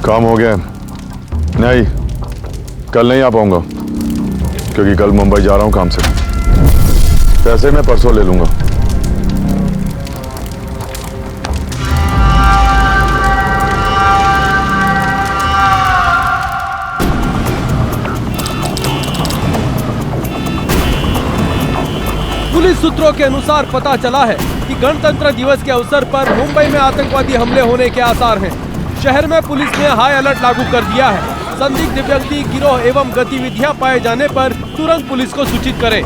काम हो गया? नहीं, कल नहीं आ पाऊंगा क्योंकि कल मुंबई जा रहा हूं काम से। पैसे मैं परसों ले लूंगा। पुलिस सूत्रों के अनुसार पता चला है कि गणतंत्र दिवस के अवसर पर मुंबई में आतंकवादी हमले होने के आसार हैं। शहर में पुलिस ने हाई अलर्ट लागू कर दिया है। संदिग्ध व्यक्ति, गिरोह एवं गतिविधियां पाए जाने पर तुरंत पुलिस को सूचित करें।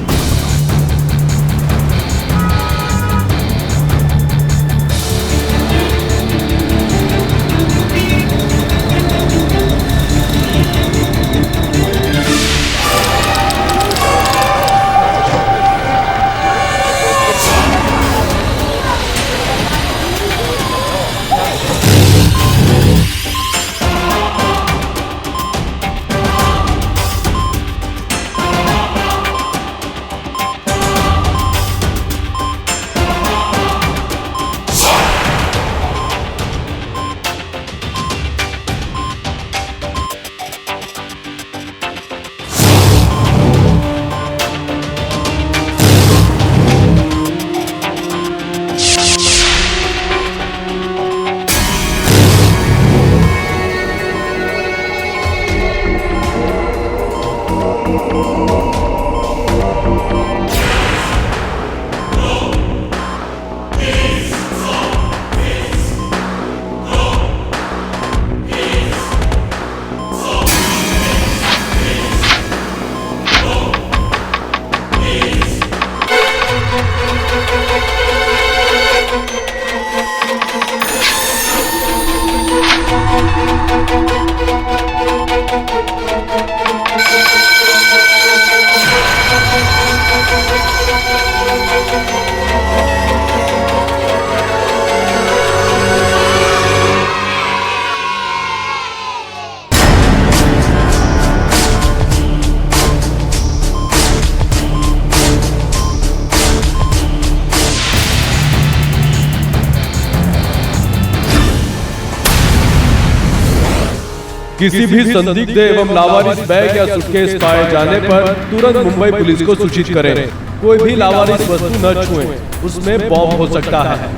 किसी भी संदिग्ध एवं लावारिस बैग या सूटकेस पाए जाने पर तुरंत मुंबई पुलिस को सूचित करें। कोई भी लावारिस वस्तु न छुएं, उसमें बॉम्ब हो सकता है।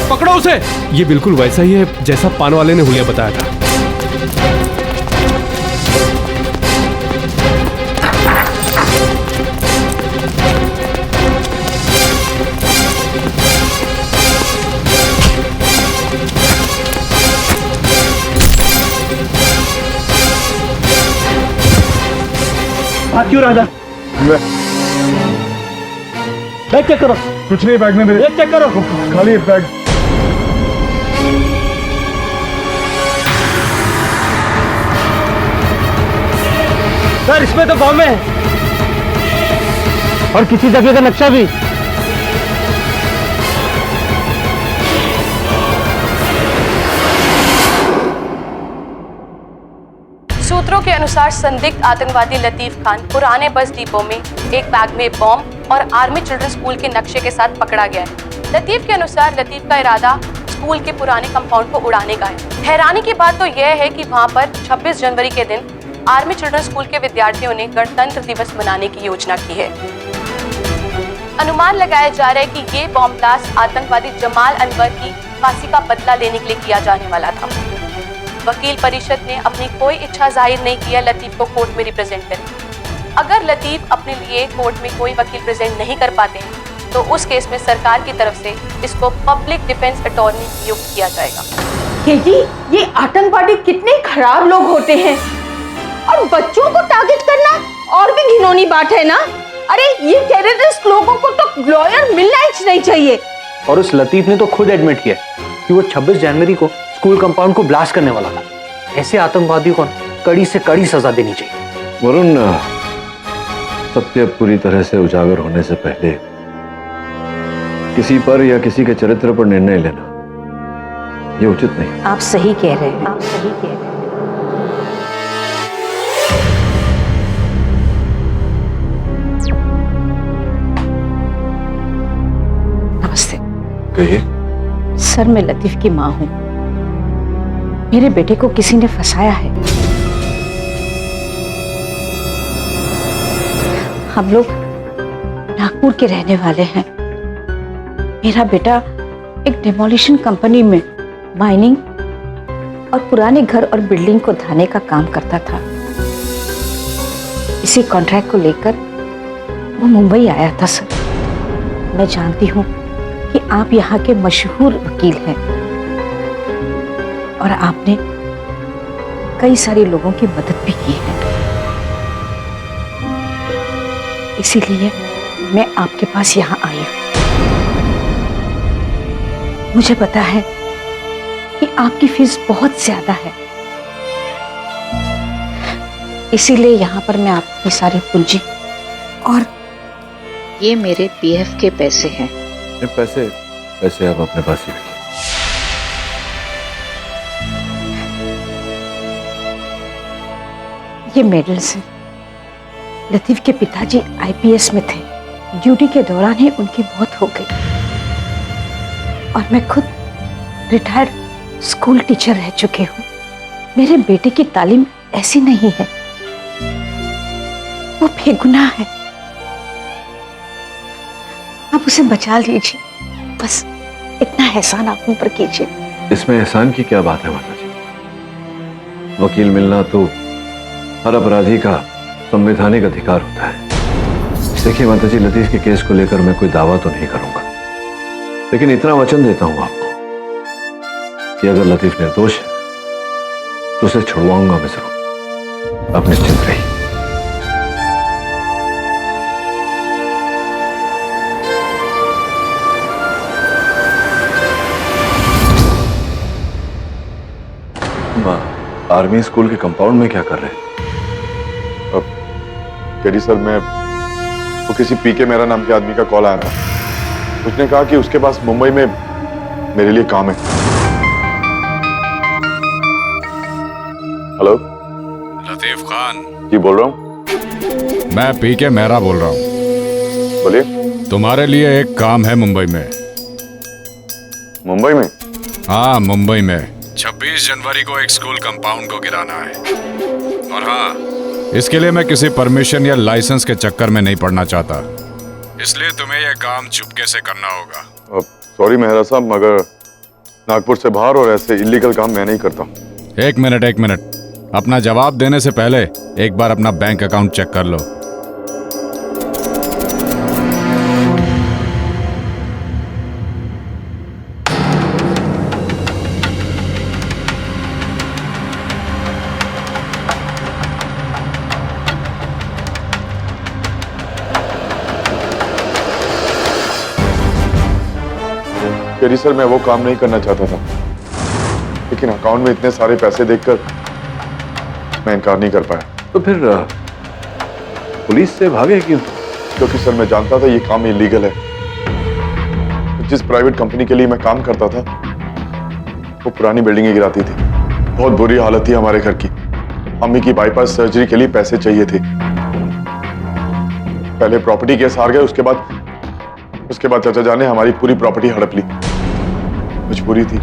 पकड़ो उसे। ये बिल्कुल वैसा ही है जैसा पान वाले ने हुलिया बताया था। हाथ क्यों राजा? बैठ चेक करो। कुछ नहीं बैग में मेरे। ये चेक करो। खाली है बैग। सर इसमें तो बॉम्ब है और किसी जगह का नक्शा भी। सूत्रों के अनुसार संदिग्ध आतंकवादी लतीफ खान पुराने बस डिपो में एक बैग में बॉम्ब और आर्मी चिल्ड्रन स्कूल के नक्शे के साथ पकड़ा गया है। लतीफ के अनुसार लतीफ का इरादा स्कूल के पुराने कंपाउंड को उड़ाने का है। हैरानी की बात तो यह है कि वहां पर 26 जनवरी के दिन आर्मी चिल्ड्रन स्कूल के विद्यार्थियों ने गणतंत्र दिवस मनाने की योजना की है। अनुमान लगाया जा रहा है कि ये बॉम्ब ब्लास्ट आतंकवादी जमाल अनवर की फांसी का बदला लेने के लिए किया जाने वाला था। वकील परिषद ने अपनी कोई इच्छा जाहिर नहीं किया लतीफ को कोर्ट में रिप्रेजेंट करें। अगर लतीफ अपने लिए कोर्ट में कोई वकील प्रेजेंट नहीं कर पाते हैं तो उस केस में सरकार की तरफ से इसको पब्लिक डिफेंस अटॉर्नी नियुक्त किया जाएगा। जी ये आतंकवादी कितने खराब लोग होते हैं और बच्चों को टारगेट करना और भी घिनौनी बात है ना। अरे ये टेररिस्ट लोगों को तो लॉयर मिलना ही नहीं चाहिए। और उस लतीफ ने तो खुद एडमिट किया कि वो 26 जनवरी को स्कूल कंपाउंड को ब्लास्ट करने वाला था। ऐसे आतंकवादियों को कड़ी से कड़ी सजा देनी चाहिए। वरुण, सत्य पूरी तरह से उजागर होने से पहले किसी पर या किसी के चरित्र पर निर्णय लेना ये उचित नहीं। आप सही कह रहे हैं, आप सही कह रहे हैं। नमस्ते। कहिए। सर मैं लतीफ की माँ हूँ। मेरे बेटे को किसी ने फंसाया है। हम लोग नागपुर के रहने वाले हैं। मेरा बेटा एक डिमोलिशन कंपनी में माइनिंग और पुराने घर और बिल्डिंग को ढाने का काम करता था। इसी कॉन्ट्रैक्ट को लेकर वो मुंबई आया था। सर मैं जानती हूँ कि आप यहाँ के मशहूर वकील हैं और आपने कई सारे लोगों की मदद भी की है। इसीलिए मैं आपके पास यहाँ आई हूँ। मुझे पता है कि आपकी फीस बहुत ज्यादा है, इसीलिए यहाँ पर मैं आपकी सारी पूंजी और ये मेरे पीएफ के पैसे हैं। ये पैसे आप अपने पास ही रखिए। ये मेडल्स हैं। लतीफ के पिताजी आईपीएस में थे। ड्यूटी के दौरान ही उनकी मौत हो गई और मैं खुद रिटायर्ड स्कूल टीचर रह चुकी हूँ। मेरे बेटे की तालीम ऐसी नहीं है, वो बेगुनाह है। आप उसे बचा लीजिए, बस इतना एहसान आप उन पर कीजिए। इसमें एहसान की क्या बात है माता जी? वकील मिलना तो हर अपराधी का संवैधानिक अधिकार होता है। देखिए माता जी, लतीफ के केस को लेकर मैं कोई दावा तो नहीं करूंगा, लेकिन इतना वचन देता हूं आपको कि अगर लतीफ निर्दोष है तो उसे छुड़वाऊंगा मैं जरूर। आप निश्चिंत रहिए। आर्मी स्कूल के कंपाउंड में क्या कर रहे हैं? करी सर, मैं वो किसी पीके मेरा नाम के आदमी का कॉल आया था। उसने कहा कि उसके पास मुंबई में मेरे लिए काम है। हेलो, लतीफ खान जी बोल रहा हूँ। मैं पीके मेहरा बोल रहा हूँ। बोलिए। तुम्हारे लिए एक काम है मुंबई में। मुंबई में? हाँ, मुंबई में 26 जनवरी को एक स्कूल कंपाउंड को गिराना है। और हाँ, इसके लिए मैं किसी परमिशन या लाइसेंस के चक्कर में नहीं पड़ना चाहता, इसलिए तुम्हें यह काम चुपके से करना होगा। सॉरी मेहरा साहब, मगर नागपुर से बाहर और ऐसे इलीगल काम मैं नहीं करता। एक मिनट, अपना जवाब देने से पहले एक बार अपना बैंक अकाउंट चेक कर लो। तेरी सर मैं वो काम नहीं करना चाहता था, लेकिन अकाउंट में इतने सारे पैसे देखकर मैं इनकार नहीं कर पाया। तो फिर पुलिस से भागे क्यों? क्योंकि सर मैं जानता था ये काम इलीगल है। जिस प्राइवेट कंपनी के लिए मैं काम करता था वो पुरानी बिल्डिंगें गिराती थी। बहुत बुरी हालत थी हमारे घर की। अम्मी की बाईपास सर्जरी के लिए पैसे चाहिए थे। पहले प्रॉपर्टी केस हार गए, उसके बाद चाचा जान ने हमारी पूरी प्रॉपर्टी हड़प ली। मजबूरी थी,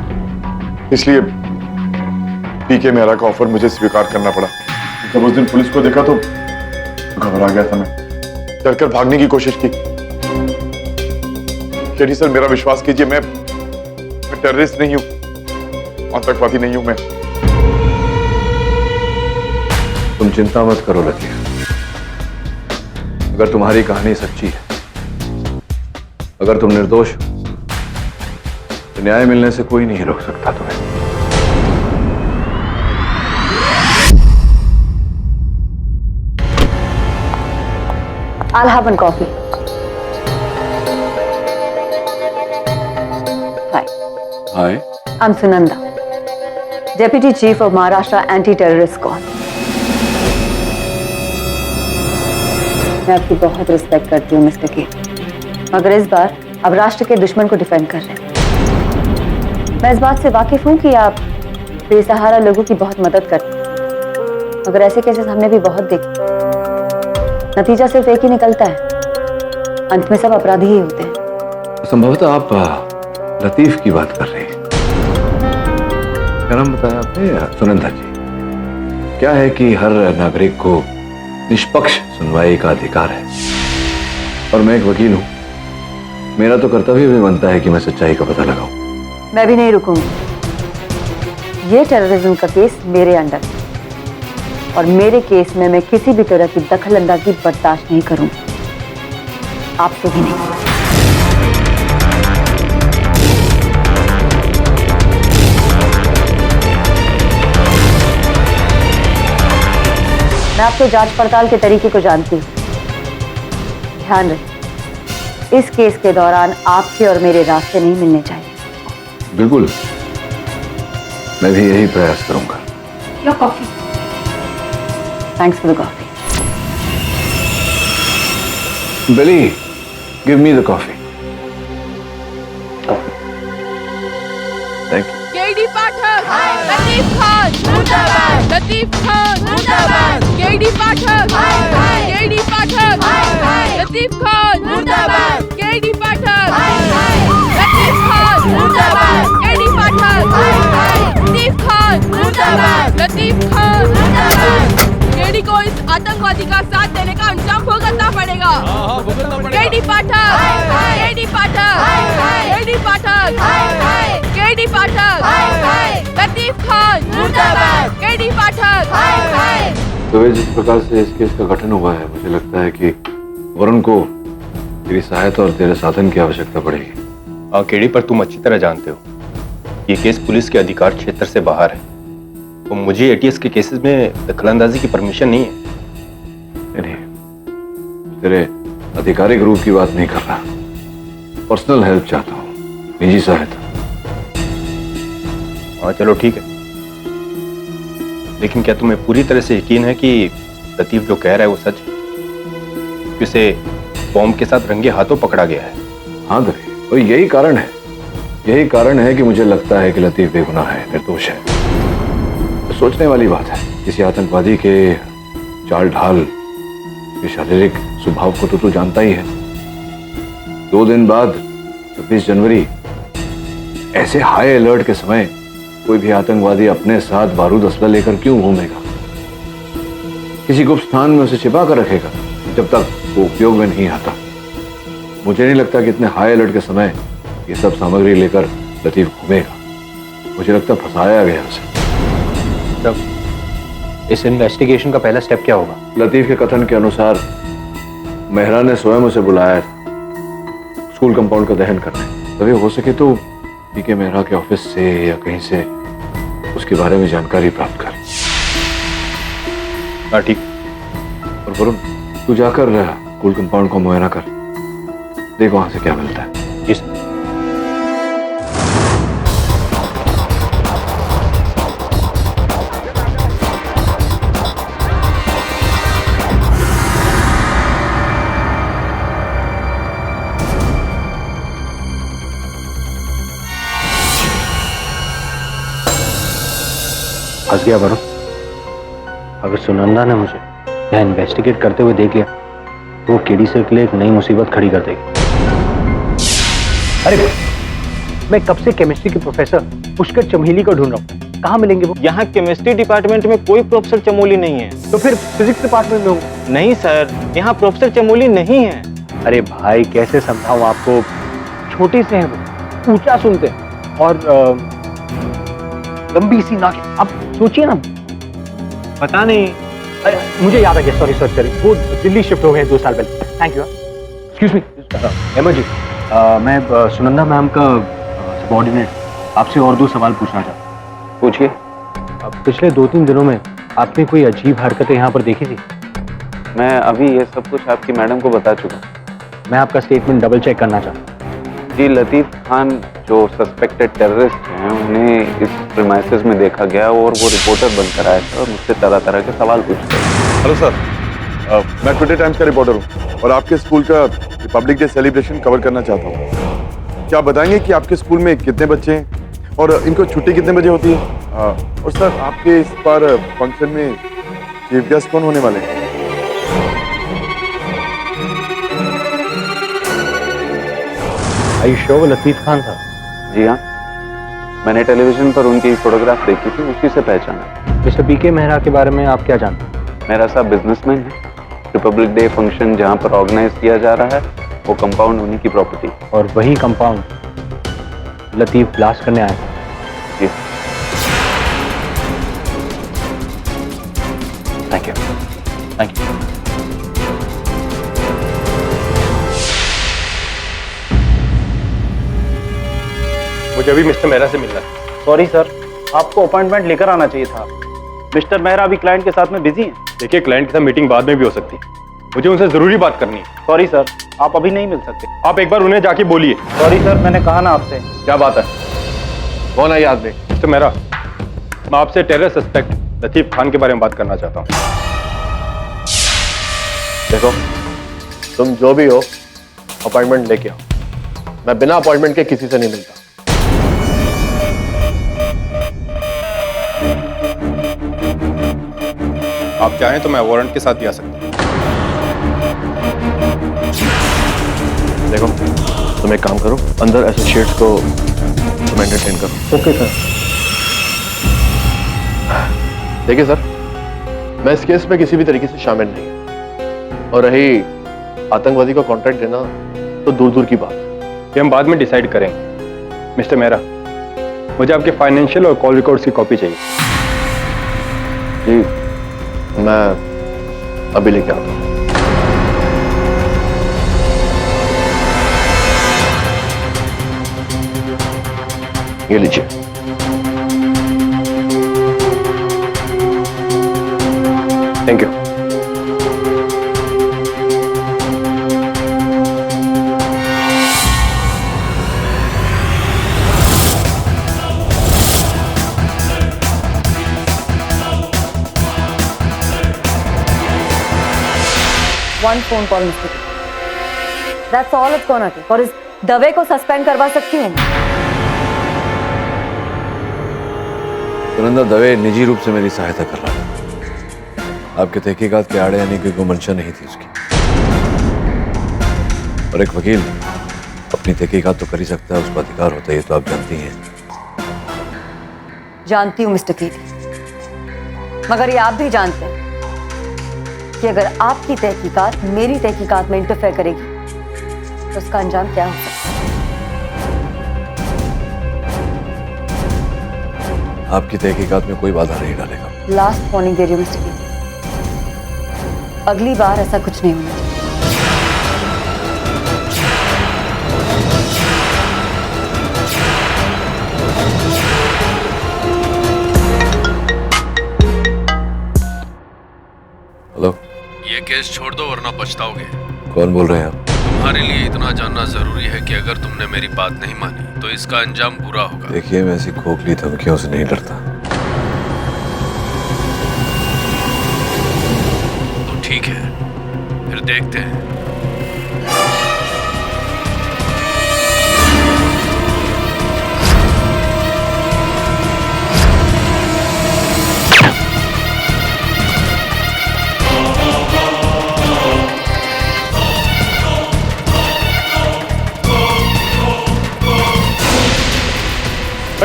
इसलिए पीके मेहरा का ऑफर मुझे स्वीकार करना पड़ा। जब उस दिन पुलिस को देखा तो घबरा गया था मैं, डरकर भागने की कोशिश की। केडी सर मेरा विश्वास कीजिए, मैं टेररिस्ट नहीं हूं, आतंकवादी नहीं हूं मैं। तुम चिंता मत करो लतीफ, अगर तुम्हारी कहानी सच्ची है, अगर तुम निर्दोष हो, तो न्याय मिलने से कोई नहीं रोक सकता तुम्हें। I'll have one coffee. Hi. Hi. I'm Sunanda, Deputy Chief of Maharashtra Anti-Terrorist Squad. मैं आपकी बहुत रिस्पेक्ट करती हूँ मिस्टर के, मगर इस बार अब राष्ट्र के दुश्मन को डिफेंड कर रहे हैं। मैं इस बात से वाकिफ हूँ कि आप बेसहारा लोगों की बहुत मदद करते हैं, मगर ऐसे केसेस हमने भी बहुत देखे। नतीजा सिर्फ एक ही निकलता है, अंत में सब अपराधी ही होते हैं। संभवतः आप लतीफ की बात कर रही हैं। क्या नाम बताया आपने? सुनंदा जी। क्या है कि हर नागरिक को निष्पक्ष सुनवाई का अधिकार है, और मैं एक वकील हूं, मेरा तो कर्तव्य भी बनता है कि मैं सच्चाई का पता लगाऊं। मैं भी नहीं रुकूंगी। ये टेररिज्म का केस मेरे अंडर है, और मेरे केस में मैं किसी भी तरह की दखलंदाजी बर्दाश्त नहीं करूंगी, आपसे भी नहीं। मैं आपके जांच पड़ताल के तरीके को जानती हूँ। ध्यान रखें, इस केस के दौरान आपके और मेरे रास्ते नहीं मिलने चाहिए। बिल्कुल, मैं भी यही प्रयास करूंगा। Your coffee. Thanks for the coffee. Billy, give me the coffee. Thank you. KD Pathak, Latif Khan, मुर्दाबाद, लतीफ खान, मुर्दाबाद, केडी पाठक, केडी पाठक, लतीफ खान, मुर्दाबाद, केडी पाठक, लतीफ खान, मुर्दाबाद, केडी पाठक, लतीफ खान, मुर्दाबाद, लतीफ खान, मुर्दाबाद। केडी को इस आतंकवादी का साथ देने का अंजाम भुगतना पड़ेगा। KD Pathak, KD Pathak, KD Pathak, KD Pathak, Latif Khan, मुर्दाबाद, केडी पाठक। तो जिस प्रकार से इस केस का गठन हुआ है, मुझे लगता है कि वरुण को तेरी सहायता और तेरे साधन की आवश्यकता पड़ेगी। हाँ केडी, पर तुम अच्छी तरह जानते हो ये केस पुलिस के अधिकार क्षेत्र से बाहर है, तो मुझे एटीएस के केसेस में दखलंदाजी की परमिशन नहीं है। नहीं, तेरे आधिकारिक रूप की बात नहीं कर रहा, पर्सनल हेल्प चाहता हूँ, निजी सहायता। हाँ चलो ठीक है, लेकिन क्या तुम्हें पूरी तरह से यकीन है कि लतीफ जो कह रहा है वो सच है? उसे बॉम्ब के साथ रंगे हाथों पकड़ा गया है। हाँ दरी, और यही कारण है कि मुझे लगता है कि लतीफ बेगुनाह है, निर्दोष है। तो सोचने वाली बात है, किसी आतंकवादी के चाल ढाल, के शारीरिक स्वभाव को तो तू जानता ही है। 2 दिन बाद 26 जनवरी, ऐसे हाई अलर्ट के समय कोई भी आतंकवादी अपने साथ बारूद असला लेकर क्यों घूमेगा? किसी गुप्त स्थान में उसे छिपा कर रखेगा जब तक वो उपयोग में नहीं आता। मुझे नहीं लगता कि इतने हाई अलर्ट के समय ये सब सामग्री लेकर लतीफ घूमेगा। मुझे लगता फंसाया गया उसे। तब इस इन्वेस्टिगेशन का पहला स्टेप क्या होगा? लतीफ के कथन के अनुसार मेहरा ने स्वयं उसे बुलाया था स्कूल कंपाउंड का दहन करने। तभी हो सके तो पीके मेहरा के ऑफिस से या कहीं से उसके बारे में जानकारी प्राप्त कर। हाँ ठीक। और वरुण, तू जाकर स्कूल कंपाउंड को मुआयना कर, देख वहां से क्या मिलता है। जी सर। फंस गया वरुण। अगर सुनंदा ने मुझे यहाँ इन्वेस्टिगेट करते हुए देख लिया तो वो केडी सर के लिए एक नई मुसीबत खड़ी कर देगी। अरे मैं कब से केमिस्ट्री के प्रोफेसर पुष्कर चमेली को ढूंढ रहा हूँ, कहाँ मिलेंगे वो? यहाँ केमिस्ट्री डिपार्टमेंट में कोई प्रोफेसर चमोली नहीं है। तो फिर फिजिक्स डिपार्टमेंट में हूँ। नहीं सर, यहाँ प्रोफेसर चमोली नहीं है। अरे भाई कैसे समझाऊं आपको, छोटे से हैं वो, ऊंचा सुनते हैं और लंबी सी नाक। अब सोचिए ना। पता नहीं। अरे मुझे याद आ गया, सॉरी वो दिल्ली शिफ्ट हो गए 2 साल पहले। Thank you. Excuse me Hema ji, मैं सुनंदा मैम का सबऑर्डिनेट आपसे और 2 सवाल पूछना चाहता हूँ। पूछिए। पिछले 2-3 दिनों में आपने कोई अजीब हरकतें यहाँ पर देखी थी? मैं अभी ये सब कुछ आपकी मैडम को बता चुका। मैं आपका स्टेटमेंट डबल चेक करना चाहता हूँ। जी, लतीफ खान जो सस्पेक्टेड टेररिस्ट हैं उन्हें इस प्रीमाइसेस में देखा गया और वो रिपोर्टर बनकर आए थे और मुझसे तरह तरह के सवाल पूछते हैं। हेलो सर, मैं टुडे टाइम्स का रिपोर्टर हूँ और आपके स्कूल का रिपब्लिक डे सेलिब्रेशन कवर करना चाहता हूँ। क्या आप बताएंगे कि आपके स्कूल में कितने बच्चे हैं और इनको छुट्टी कितने बजे होती है? और सर आपके इस बार फंक्शन में चीफ गेस्ट कौन होने वाले हैं? आई शो वो लतीफ खान था? जी हाँ, मैंने टेलीविजन पर उनकी फोटोग्राफ देखी थी, उसी से पहचाना। मिस्टर पीके मेहरा के बारे में आप क्या जानते हैं? मेरा साहब बिजनेसमैन है। रिपब्लिक डे फंक्शन जहाँ पर ऑर्गेनाइज किया जा रहा है वो कंपाउंड उन्हीं की प्रॉपर्टी। और वही कंपाउंड लतीफ ब्लास्ट करने आए। जी थैंक यू। Thank you. मुझे अभी मिस्टर मेहरा से मिलना है। सॉरी सर, आपको अपॉइंटमेंट लेकर आना चाहिए था। मिस्टर मेहरा अभी क्लाइंट के साथ में बिजी हैं। देखिए, क्लाइंट के साथ मीटिंग बाद में भी हो सकती है, मुझे उनसे जरूरी बात करनी है। सॉरी सर, आप अभी नहीं मिल सकते। आप एक बार उन्हें जाके बोलिए। सॉरी सर, मैंने कहा ना आपसे। क्या बात है? कौन है ये आदमी? मिस्टर मेहरा, मैं आपसे टेरर सस्पेक्ट लतीफ खान के बारे में बात करना चाहता हूँ। देखो, तुम जो भी हो अपॉइंटमेंट लेके आओ। मैं बिना अपॉइंटमेंट के किसी से नहीं मिलता। आप चाहें तो मैं वारंट के साथ भी आ सकता हूँ। देखो, तुम एक काम करो, अंदर एसोसिएट्स को तुम एंटरटेन करो। Okay sir. देखिए सर, मैं इस केस में किसी भी तरीके से शामिल नहीं, और रही आतंकवादी को कॉन्ट्रैक्ट देना तो दूर दूर की बात है। ये हम बाद में डिसाइड करेंगे। मिस्टर मेहरा, मुझे आपके फाइनेंशियल और कॉल रिकॉर्ड्स की कॉपी चाहिए। जी, मैं अभी लेके आता हूँ। ये लीजिए। Thank you. One phone call, Mr. That's all it's gonna take. और इस दवे को सस्पेंड करवा सकती हूँ। सुनंदा दवे निजी रूप से मेरी सहायता कर रहा है। आपके तहकीकात के आड़े आने की कोई मंशा नहीं थी उसकी। और एक वकील अपनी तहकीकात तो कर ही सकता है, उसका अधिकार होता है, ये तो आप जानती हैं। जानती हूँ मिस्टर कीटी, मगर ये आप भी जानते हैं कि अगर आपकी तहकीकात मेरी तहकीकात में इंटरफेयर करेगी तो उसका अंजाम क्या हो सकता है। आपकी तहकीकात में कोई बाधा नहीं डालेगा। लास्ट वार्निंग दे रही हूँ मिस्टर कीटी, अगली बार ऐसा कुछ नहीं होना चाहिए। हेलो, ये केस छोड़ दो वरना पछताओगे। कौन बोल रहे हैं आप? तुम्हारे लिए इतना जानना जरूरी है कि अगर तुमने मेरी बात नहीं मानी तो इसका अंजाम बुरा होगा। देखिए, मैं ऐसी खोखली धमकियों से नहीं डरता। तो ठीक है, फिर देखते हैं।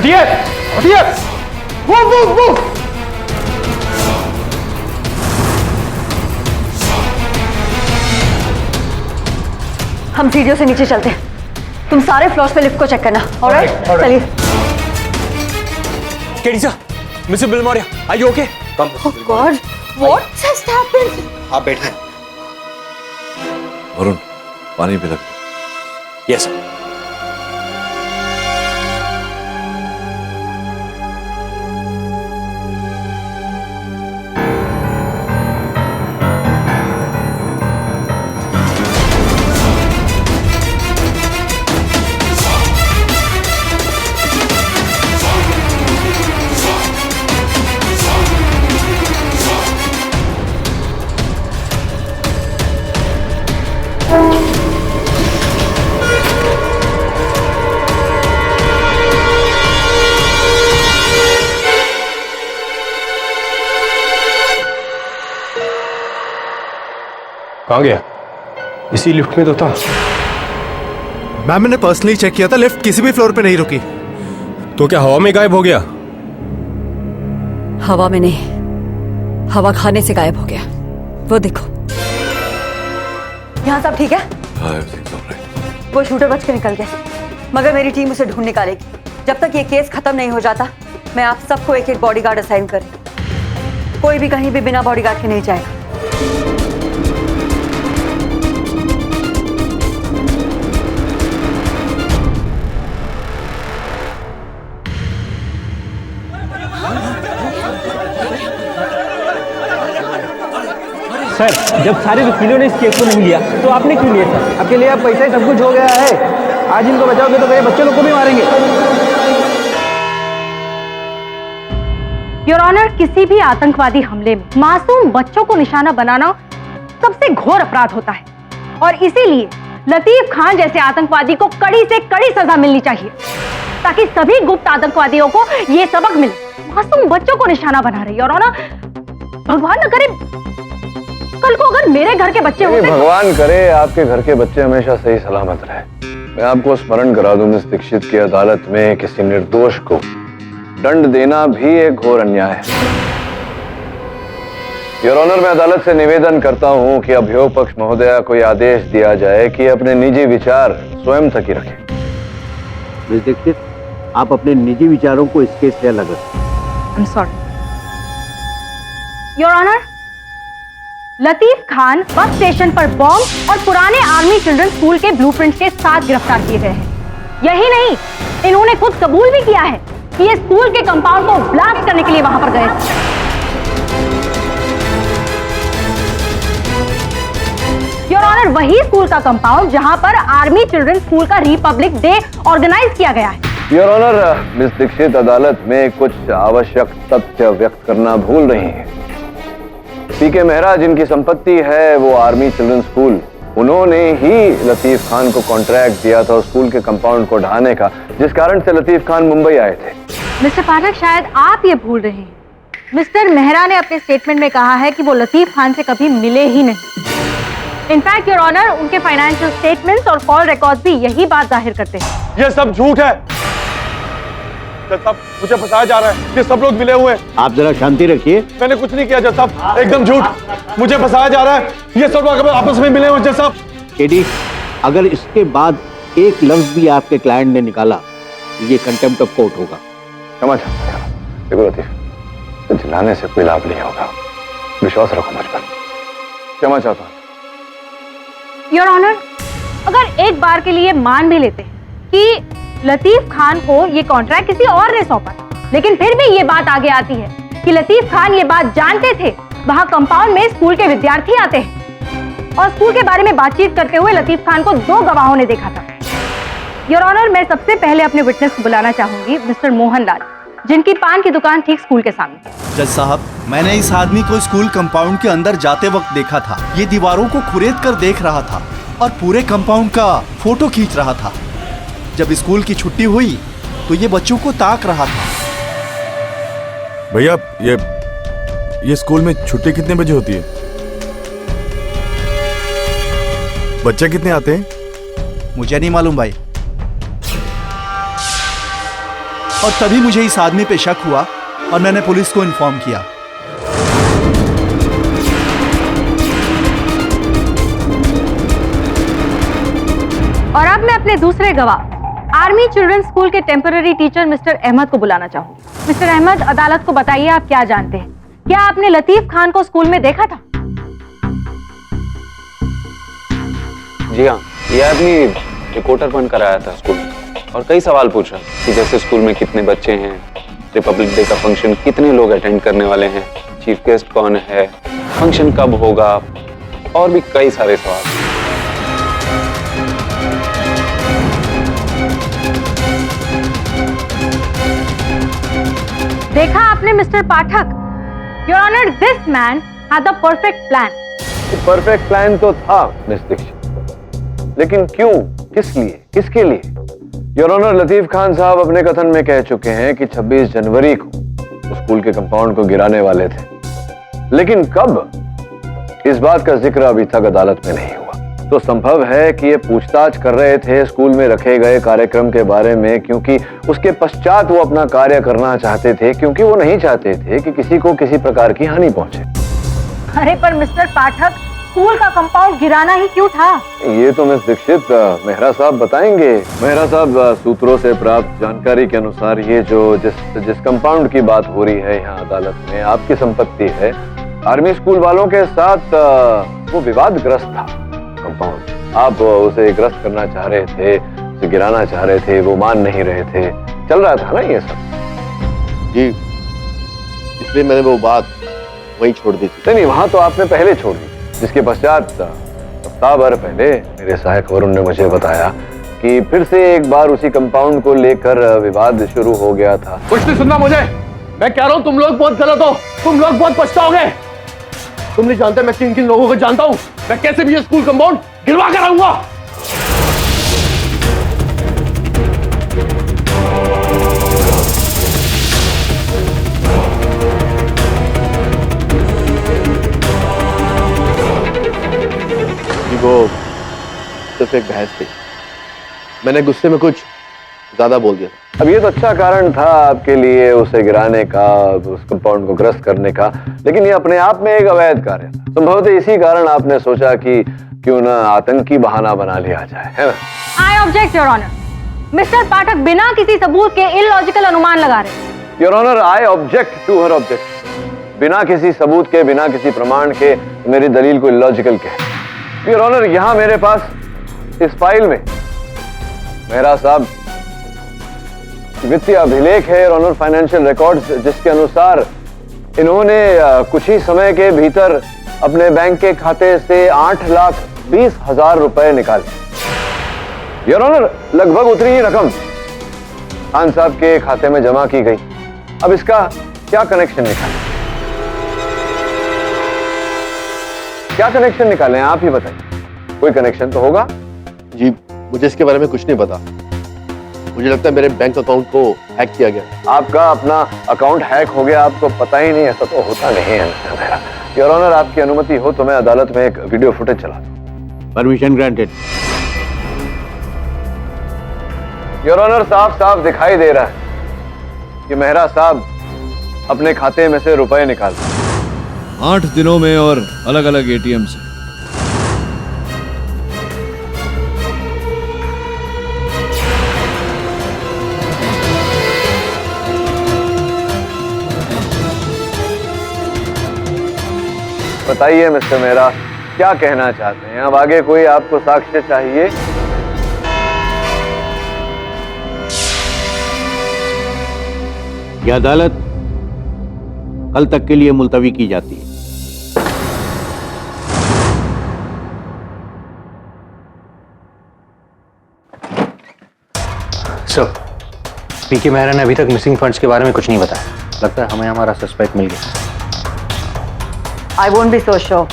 हटिए हटिए। Move move move. हम सीढ़ियों से नीचे चलते हैं, तुम सारे फ्लोर्स पे लिफ्ट को चेक करना। ऑलराइट, चलिए। KD sir, mister Bilimoria, are you okay? Oh God, what has happened? आप बैठे। वरुण, पानी पिला। Yes sir. कहाँ गया? इसी लिफ्ट में तो था। मैम, मैंने पर्सनली चेक किया था, लिफ्ट किसी भी फ्लोर पे नहीं रुकी। तो क्या हवा में गायब हो गया? हवा में नहीं, हवा खाने से गायब हो गया। वो देखो। यहाँ सब ठीक है? वो शूटर बच के निकल गया, मगर मेरी टीम उसे ढूंढ निकालेगी। जब तक ये केस खत्म नहीं हो जाता, मैं आप सबको एक एक बॉडीगार्ड असाइन करूँ। कोई भी कहीं भी बिना बॉडीगार्ड के नहीं जाएगा। सर, जब सारे वकीलों ने इस केस को नहीं लिया तो आपने क्यों लिया सर? आपके लिए अब पैसा ही सब कुछ हो गया है। आज इनको बचाओगे तो मेरे बच्चे लोग को भी मारेंगे। योर ऑनर, किसी भी आतंकवादी हमले में मासूम बच्चों को निशाना बनाना सबसे घोर अपराध होता है और इसीलिए लतीफ खान जैसे आतंकवादी को कड़ी से कड़ी सजा मिलनी चाहिए ताकि सभी गुप्त आतंकवादियों को ये सबक मिले। मासूम बच्चों को निशाना बना रही है योर ऑनर। भगवान न करे कल को अगर मेरे घर के बच्चे होते। भगवान करे आपके घर के बच्चे हमेशा सही सलामत रहे। मैं आपको स्मरण करा दूं, मिस दीक्षित की अदालत में किसी निर्दोष को दंड देना भी एक घोर अन्याय है। योर ऑनर, मैं अदालत से निवेदन करता हूं कि अभियोग पक्ष महोदया को यह आदेश दिया जाए कि अपने निजी विचार स्वयं तक ही रखें। मिस दीक्षित, आप अपने निजी विचारों को इस केस से अलग रखें। I am sorry your honour. Latif Khan bus station पर बॉम्ब और पुराने आर्मी चिल्ड्रन स्कूल के ब्लूप्रिंट्स के साथ गिरफ्तार किए गए हैं। यही नहीं, इन्होंने खुद कबूल भी किया है कि ये स्कूल के कंपाउंड को ब्लास्ट करने के लिए वहां पर गए थे। योर ऑनर, वही स्कूल का कंपाउंड जहां पर आर्मी चिल्ड्रन स्कूल का रिपब्लिक डे ऑर्गेनाइज किया गया है। योर ऑनर, मिस दीक्षित अदालत में कुछ आवश्यक तथ्य व्यक्त करना भूल रही हैं। पीके मेहरा जिनकी संपत्ति है वो आर्मी चिल्ड्रन स्कूल, उन्होंने ही लतीफ खान को कॉन्ट्रैक्ट दिया था स्कूल के कंपाउंड को ढाने का, जिस कारण से लतीफ खान मुंबई आए थे। मिस्टर पाठक, शायद आप ये भूल रहे हैं, मिस्टर मेहरा ने अपने स्टेटमेंट में कहा है कि वो लतीफ खान से कभी मिले ही नहीं। इनफैक्ट योर ऑनर, उनके फाइनेंशियल स्टेटमेंट्स और कॉल रिकॉर्ड्स भी यही बात जाहिर करते हैं। ये सब झूठ है। जज साहब, मुझे फंसाया जा रहा है। ये सब लोग मिले हुए हैं। आप जरा शांति रखिए। मैंने कुछ नहीं किया जज साहब, एकदम झूठ। मुझे फंसाया जा रहा है। ये सब लोग आपस में मिले हुए जज साहब। केडी, अगर इसके बाद एक लफ्ज भी आपके क्लाइंट ने निकाला तो ये कंटेम्प्ट ऑफ कोर्ट होगा। क्षमा चाहता हूं। देखो लतीफ, चिल्लाने से कोई लाभ नहीं होगा, विश्वास रखो मुझ पर। क्षमा चाहता हूं। योर ऑनर, अगर एक बार के लिए मान भी लेते हैं कि लतीफ खान को ये कॉन्ट्रैक्ट किसी और ने सौंपा, लेकिन फिर भी ये बात आगे आती है कि लतीफ खान ये बात जानते थे वहां कंपाउंड में स्कूल के विद्यार्थी आते हैं और स्कूल के बारे में बातचीत करते हुए लतीफ खान को 2 गवाहों ने देखा था। योर ऑनर, मैं सबसे पहले अपने विटनेस को बुलाना चाहूंगी, मिस्टर मोहन लाल, जिनकी पान की दुकान ठीक स्कूल के सामने। जज साहब, मैंने इस आदमी को स्कूल कंपाउंड के अंदर जाते वक्त देखा था। ये दीवारों को खुरेद कर देख रहा था और पूरे कंपाउंड का फोटो खींच रहा था। जब स्कूल की छुट्टी हुई तो ये बच्चों को ताक रहा था। भैया, ये स्कूल में छुट्टी कितने बजे होती है? बच्चे कितने आते हैं? मुझे नहीं मालूम भाई। और तभी मुझे इस आदमी पे शक हुआ और मैंने पुलिस को इन्फॉर्म किया। और अब मैं अपने दूसरे गवाह आर्मी चिल्ड्रंस स्कूल के टेम्पररी टीचर मिस्टर अहमद को बुलाना चाहूंगी। मिस्टर अहमद, अदालत को बताइए आप क्या जानते हैं। क्या आपने लतीफ खान को स्कूल में देखा था? जी हाँ, ये आदमी रिपोर्टर बनकर आया था स्कूल में और कई सवाल पूछा कि जैसे स्कूल में कितने बच्चे हैं, रिपब्लिक डे का फंक्शन कितने लोग अटेंड करने वाले हैं, चीफ गेस्ट कौन है, फंक्शन कब होगा, और भी कई सारे सवाल। देखा आपने mister Pathak? Your honour, this man had the perfect plan. Perfect plan तो था मिस दीक्षित, लेकिन क्यों, किस लिए, किसके लिए? योर ऑनर, लतीफ खान साहब अपने कथन में कह चुके हैं कि 26 जनवरी को स्कूल के कंपाउंड को गिराने वाले थे, लेकिन कब, इस बात का जिक्र अभी तक अदालत में नहीं हुआ। तो संभव है कि ये पूछताछ कर रहे थे स्कूल में रखे गए कार्यक्रम के बारे में, क्योंकि उसके पश्चात वो अपना कार्य करना चाहते थे, क्योंकि वो नहीं चाहते थे कि किसी को किसी प्रकार की हानि पहुंचे। अरे पर मिस्टर पाठक, स्कूल का कंपाउंड गिराना ही क्यों था? ये तो मिस दीक्षित मेहरा साहब बताएंगे। मेहरा साहब, सूत्रों से प्राप्त जानकारी के अनुसार ये जो जिस कंपाउंड की बात हो रही है यहाँ अदालत में, आपकी संपत्ति है। आर्मी स्कूल वालों के साथ वो विवादग्रस्त था कंपाउंड। आप उसे ग्रस्त करना चाह रहे थे, उसे गिराना चाह रहे थे, वो मान नहीं रहे थे, चल रहा था ना ये सब? जी, इसलिए मैंने वो बात वहीं छोड़ दी थी। नहीं, वहां तो आपने पहले छोड़ दी, जिसके पश्चात सप्ताह भर पहले मेरे सहायक वरुण ने मुझे बताया कि फिर से एक बार उसी कंपाउंड को लेकर विवाद शुरू हो गया था। कुछ नहीं सुनना मुझे, मैं कह रहा हूँ तुम लोग बहुत गलत हो, तुम लोग बहुत पछताओगे। तुम नहीं जानते मैं किन किन लोगों को जानता हूँ, मैं कैसे भी ये स्कूल कंपाउंड गिरवा कर आऊंगा। वो सिर्फ एक बहस थी, मैंने गुस्से में कुछ ज्यादा बोल दिया। अब ये तो अच्छा कारण था आपके लिए उसे गिराने का, उस कंपाउंड को ग्रस्त करने का, लेकिन ये अपने आप में एक अवैध कार्य था। संभवतः इसी कारण आपने सोचा कि क्यों ना आतंकी बहाना बना लिया जाए, है ना? I object your honour. Mister Pathak बिना किसी सबूत के इलॉजिकल अनुमान लगा रहे। Your honour, I object to her object. बिना किसी सबूत के, बिना किसी प्रमाण के मेरी दलील को इलॉजिकल कहे। योर ऑनर, यहां मेरे पास इस फाइल में मेहरा साहब वित्तीय अभिलेख है, ऑनर फाइनेंशियल रिकॉर्ड्स, जिसके अनुसार इन्होंने कुछ ही समय के भीतर अपने बैंक के खाते से 8,20,000 रुपए निकाले। योर ऑनर, लगभग उतनी ही रकम खान साहब के खाते में जमा की गई। अब इसका क्या कनेक्शन निकाले, क्या कनेक्शन निकालें, आप ही बताइए। कोई कनेक्शन तो होगा? जी, मुझे इसके बारे में कुछ नहीं पता। मुझे लगता है मेरे बैंक अकाउंट को हैक किया गया। आपका अपना अकाउंट हैक हो गया, आपको पता ही नहीं? ऐसा तो होता नहीं है मेरा। योर ऑनर, आपकी अनुमति हो तो मैं अदालत में एक वीडियो फुटेज चला दूं। Permission granted. योर ऑनर, साफ साफ दिखाई दे रहा है कि मेहरा साहब अपने खाते में से रुपए निकाल 8 दिनों में और अलग अलग एटीएम से। बताइए मिस्टर मेहरा, क्या कहना चाहते हैं? अब आगे कोई आपको साक्ष्य चाहिए? यह अदालत कल तक के लिए मुलतवी की जाती है। सर, पीके मेहरा ने अभी तक मिसिंग फंड्स के बारे में कुछ नहीं बताया। लगता है हमें हमारा सस्पेक्ट मिल गया। I won't be so sure.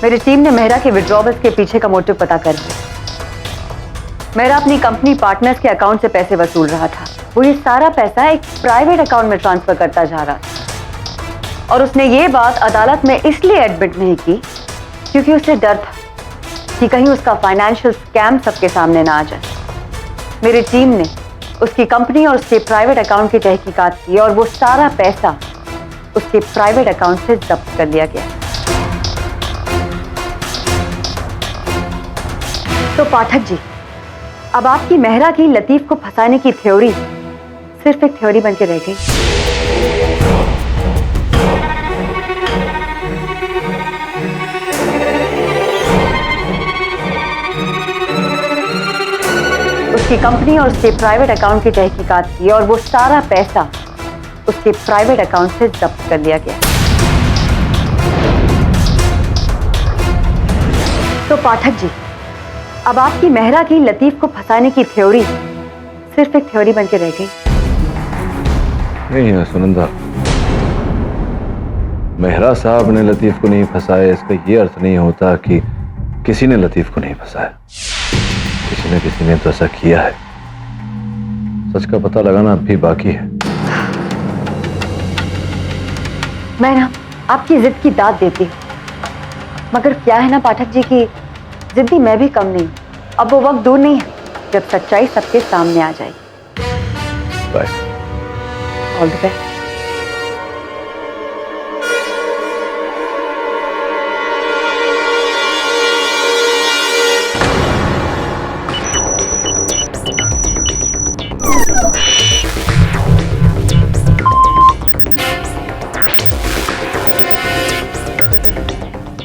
मेरी टीम ने मेहरा के विड्रॉवल्स के पीछे का मोटिव पता कर लिया। मेहरा अपनी कंपनी पार्टनर्स के अकाउंट से पैसे वसूल रहा था। वो ये सारा पैसा एक प्राइवेट अकाउंट में ट्रांसफर करता जा रहा था, और उसने ये बात अदालत में इसलिए एडमिट नहीं की क्योंकि उसे डर था कि कहीं उसका फाइनेंशियल स्कैम सबके सामने ना आ जाए। मेरी टीम ने उसकी कंपनी और उसके प्राइवेट अकाउंट की तहकीकात की और वो सारा पैसा उसके प्राइवेट अकाउंट से जब्त कर लिया गया। तो पाठक जी, अब आपकी मेहरा की लतीफ को फंसाने की थ्योरी सिर्फ एक थ्योरी बन के रह गई। उसकी कंपनी और उसके प्राइवेट अकाउंट की तहकीकात की और वो सारा पैसा उसके प्राइवेट अकाउंट से जब्त कर लिया गया। तो पाठक जी, अब आपकी मेहरा की लतीफ को फंसाने की थ्योरी सिर्फ एक थ्योरी बन के रह गई। नहीं है सुनंदा, मेहरा साहब ने लतीफ को नहीं फंसाया, इसका ये अर्थ नहीं होता कि किसी ने लतीफ को नहीं फंसाया। किसी ने तो ऐसा किया है। सच का पता लगाना अब भी बाकी है। मैं ना आपकी जिद की दाद देती हूँ, मगर क्या है ना पाठक जी की जिद्दी मैं भी कम नहीं। अब वो वक्त दूर नहीं है जब सच्चाई सबके सामने आ जाएगी। Bye. All the best.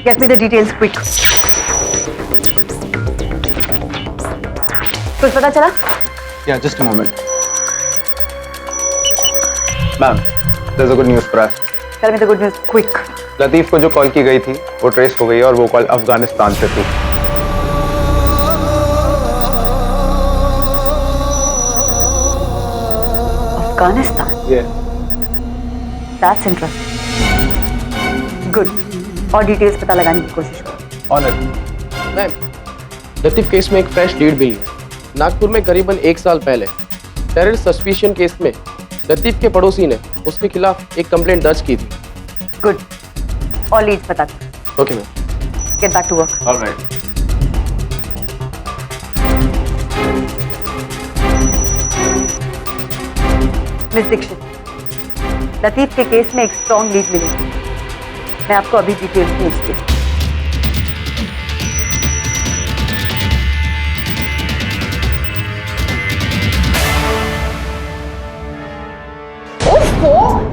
Get me the details quick. कुछ पता चला? Yeah, just a moment. Ma'am, there's a good news for us. Tell me the good news quick. Latif को जो कॉल की गई थी वो ट्रेस हो गई है और वो कॉल अफगानिस्तान से थी। Afghanistan? Yeah. That's interesting. Good. और डिटेल्स पता लगाने की कोशिश करो। ऑनर। मैम, लतीफ केस में एक फ्रेश लीड मिली। नागपुर में करीबन 1 साल पहले टेरर सस्पिशन केस में लतीफ के पड़ोसी ने उसके खिलाफ एक कंप्लेंट दर्ज की थी। गुड। और लीड्स पता करो। Okay ma'am. Get back to work. Alright. Miss Dikshit, Latif के केस में एक स्ट्रॉन्ग लीड मिली। मैं आपको अभी डिटेल्स भेजती हूँ।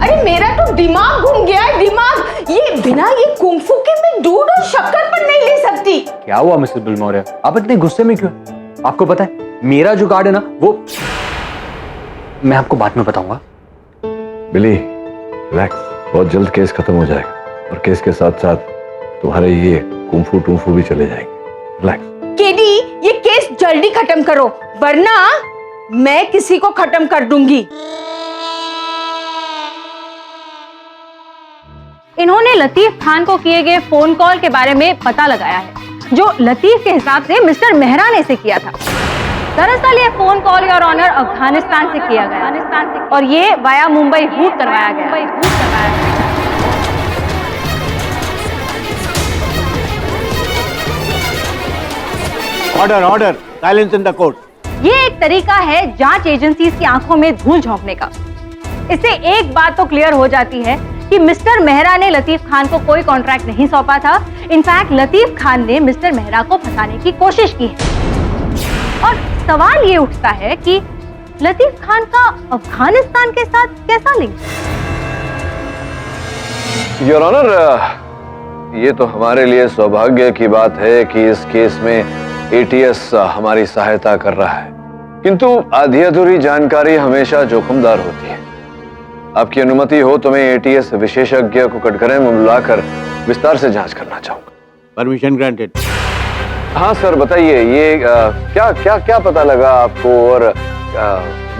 अरे मेरा तो दिमाग घूम गया है, दिमाग। ये बिना ये कुंफू के मैं दूध और शक्कर पर नहीं ले सकती। क्या हुआ मिसेस बिलमौर्य, आप इतने गुस्से में क्यों? आपको पता है मेरा जो कार्ड है ना वो मैं आपको बाद में बताऊंगा। बिली रिलैक्स, बहुत जल्द केस खत्म हो जाएगा और केस के साथ साथ तुम्हारे ये कुंफू टूंफू भी चले जाएंगे। रिलैक्स। केडी, ये केस जल्दी खत्म करो वरना मैं किसी को खत्म कर दूंगी। इन्होंने लतीफ खान को किए गए फोन कॉल के बारे में पता लगाया है, जो लतीफ के हिसाब से मिस्टर मेहरा ने से किया था। दरअसल ये phone call your honour Afghanistan से किया गया और ये वाया मुंबई रूट करवाया गया। Order order, silence in the court. ये एक तरीका है जांच एजेंसीज की आंखों में धूल झोंकने का। इससे एक बात तो क्लियर हो जाती है कि मिस्टर मेहरा ने लतीफ खान को कोई कॉन्ट्रैक्ट नहीं सौंपा था। इनफैक्ट लतीफ खान ने मिस्टर मेहरा को फंसाने की कोशिश की है। और सवाल ये उठता है कि लतीफ खान का अफगानिस्तान के साथ कैसा लिंक? योर ऑनर, ये तो हमारे लिए सौभाग्य की बात है कि इस केस में एटीएस हमारी सहायता कर रहा है, किंतु आधी अधूरी जानकारी हमेशा जोखिमदार होती है। आपकी अनुमति हो तो मैं एटीएस विशेषज्ञ को कटघरे में बुलाकर विस्तार से जांच करना चाहूंगा। Permission granted. हाँ सर, बताइए ये क्या क्या क्या पता लगा आपको, और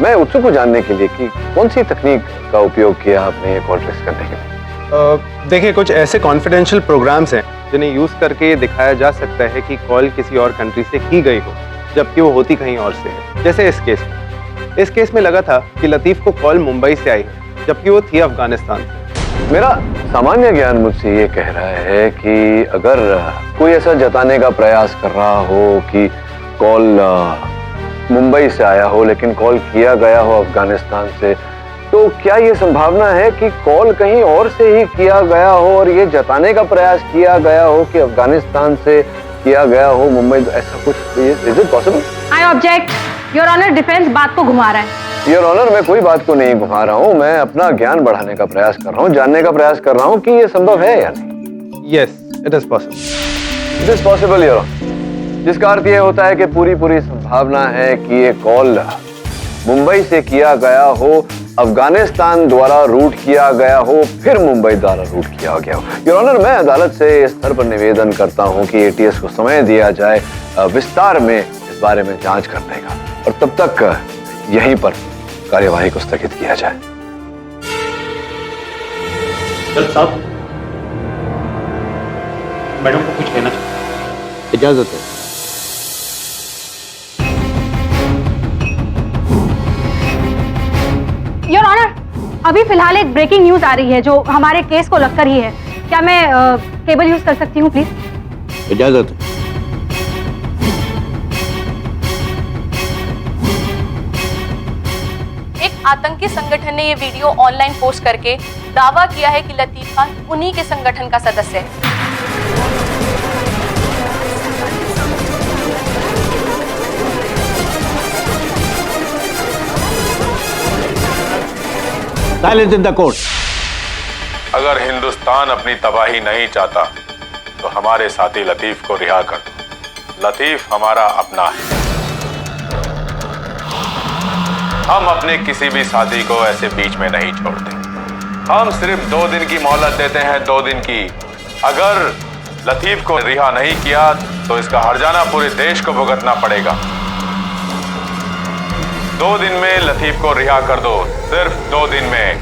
मैं उत्सुक हूँ जानने के लिए कि कौन सी तकनीक का उपयोग किया आपने कॉल ट्रेस करने के लिए। देखिए, कुछ ऐसे कॉन्फिडेंशियल प्रोग्राम्स हैं जिन्हें यूज करके ये दिखाया जा सकता है कि कॉल किसी और कंट्री से की गई हो जबकि वो होती कहीं और से है। जैसे इस केस में लगा था कि लतीफ को कॉल मुंबई से आई है जबकि वो थी अफगानिस्तान से। मेरा सामान्य ज्ञान मुझसे ये कह रहा है कि अगर कोई ऐसा जताने का प्रयास कर रहा हो कि कॉल मुंबई से आया हो लेकिन कॉल किया गया हो अफगानिस्तान से, तो क्या ये संभावना है कि कॉल कहीं और से ही किया गया हो और ये जताने का प्रयास किया गया हो कि अफगानिस्तान से किया गया हो मुंबई? ऐसा कुछ is it possible? I object your honour, defence बात को घुमा रहा है। योर ऑनर, मैं कोई बात को नहीं घुमा रहा हूँ, मैं अपना ज्ञान बढ़ाने का प्रयास कर रहा हूँ, जानने का प्रयास कर रहा हूँ कि ये संभव है या नहीं। Yes, it is possible. It is possible your honour, जिसका अर्थ ये होता है कि पूरी संभावना है कि ये कॉल मुंबई से किया गया हो, अफगानिस्तान द्वारा रूट किया गया हो, फिर मुंबई द्वारा रूट किया गया हो। योर ऑनर, मैं अदालत से इस स्तर पर निवेदन करता हूं कि एटीएस को समय दिया जाए विस्तार में इस बारे में जांच करने का, और तब तक यहीं पर कार्यवाही को स्थगित किया जाए। जज साहब, मैडम को कुछ कहना चाहिए। इजाजत है। योर ऑनर, अभी फिलहाल एक ब्रेकिंग न्यूज आ रही है जो हमारे केस को लगकर ही है। क्या मैं केबल यूज कर सकती हूँ प्लीज? इजाजत है। एक आतंकी संगठन ने ये वीडियो ऑनलाइन पोस्ट करके दावा किया है कि लतीफ खान उन्हीं के संगठन का सदस्य है। Silence in the court. अगर हिंदुस्तान अपनी तबाही नहीं चाहता तो हमारे साथी लतीफ को रिहा कर दो। लतीफ हमारा अपना है। हम अपने किसी भी साथी को ऐसे बीच में नहीं छोड़ते। हम सिर्फ 2 दिन की मोहलत देते हैं, 2 दिन की। अगर लतीफ को रिहा नहीं किया तो इसका हर्जाना पूरे देश को भुगतना पड़ेगा। 2 दिन में लतीफ को रिहा कर दो, सिर्फ 2 दिन में।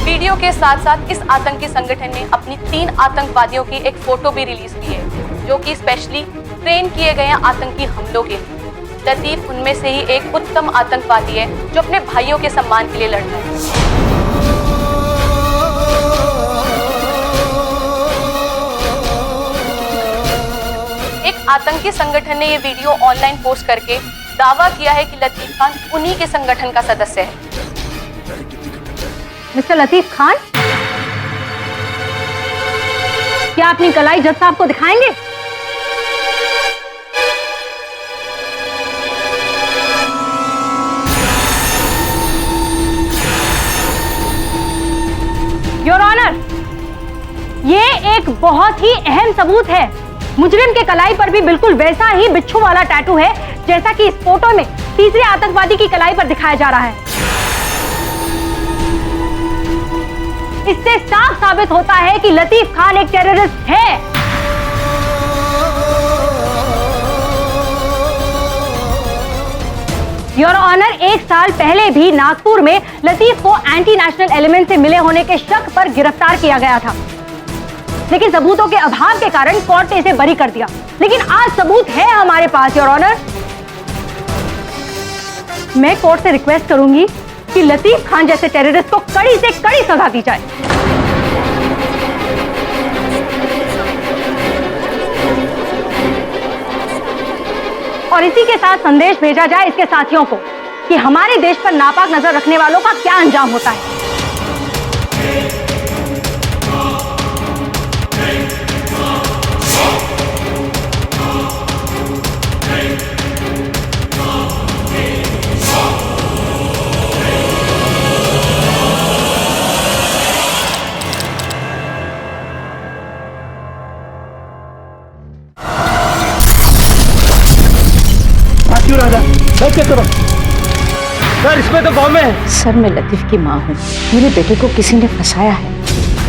वीडियो के साथ साथ इस आतंकी संगठन ने अपनी 3 आतंकवादियों की एक फोटो भी रिलीज की है, जो कि स्पेशली ट्रेन किए गए आतंकी हमलों के लिए। लतीफ उनमें से ही एक उत्तम आतंकवादी है जो अपने भाइयों के सम्मान के लिए लड़ता है। एक आतंकी संगठन ने ये वीडियो ऑनलाइन पोस्ट करके दावा किया है कि लतीफ खान उन्हीं के संगठन का सदस्य है। मिस्टर लतीफ खान, क्या अपनी कलाई जज साहब को दिखाएंगे? योर ऑनर, ये एक बहुत ही अहम सबूत है। मुजरिम के कलाई पर भी बिल्कुल वैसा ही बिच्छू वाला टैटू है जैसा कि इस फोटो में तीसरे आतंकवादी की कलाई पर दिखाया जा रहा है। इससे साफ साबित होता है कि लतीफ खान एक टेररिस्ट है। योर ऑनर, 1 साल पहले भी नागपुर में लतीफ को एंटी नेशनल एलिमेंट से मिले होने के शक पर गिरफ्तार किया गया था, लेकिन सबूतों के अभाव के कारण कोर्ट ने इसे बरी कर दिया। लेकिन आज सबूत है हमारे पास योर ऑनर। मैं कोर्ट से रिक्वेस्ट करूंगी कि लतीफ खान जैसे टेररिस्ट को कड़ी से कड़ी सजा दी जाए। और इसी के साथ संदेश भेजा जाए इसके साथियों को कि हमारे देश पर नापाक नजर रखने वालों का क्या अंजाम होता है। सर, इसमें तो बॉम्ब है। सर, मैं लतीफ की माँ हूँ। मेरे बेटे को किसी ने फंसाया है।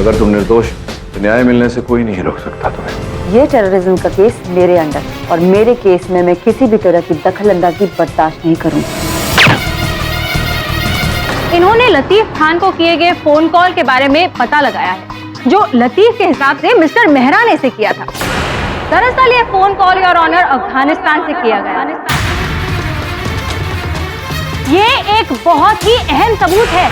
अगर तुम निर्दोष तो न्याय मिलने से कोई नहीं रोक सकता तुम्हें। ये टेररिज्म का केस मेरे अंडर, और मेरे केस में मैं किसी भी तरह की दखलंदाजी बर्दाश्त नहीं करूँगी। इन्होंने लतीफ खान को किए गए फोन कॉल के बारे में पता लगाया है, जो लतीफ के हिसाब से मिस्टर मेहरा ने से किया था। दरअसल ये phone call your honour Afghanistan से किया गया। ये एक बहुत ही अहम सबूत है।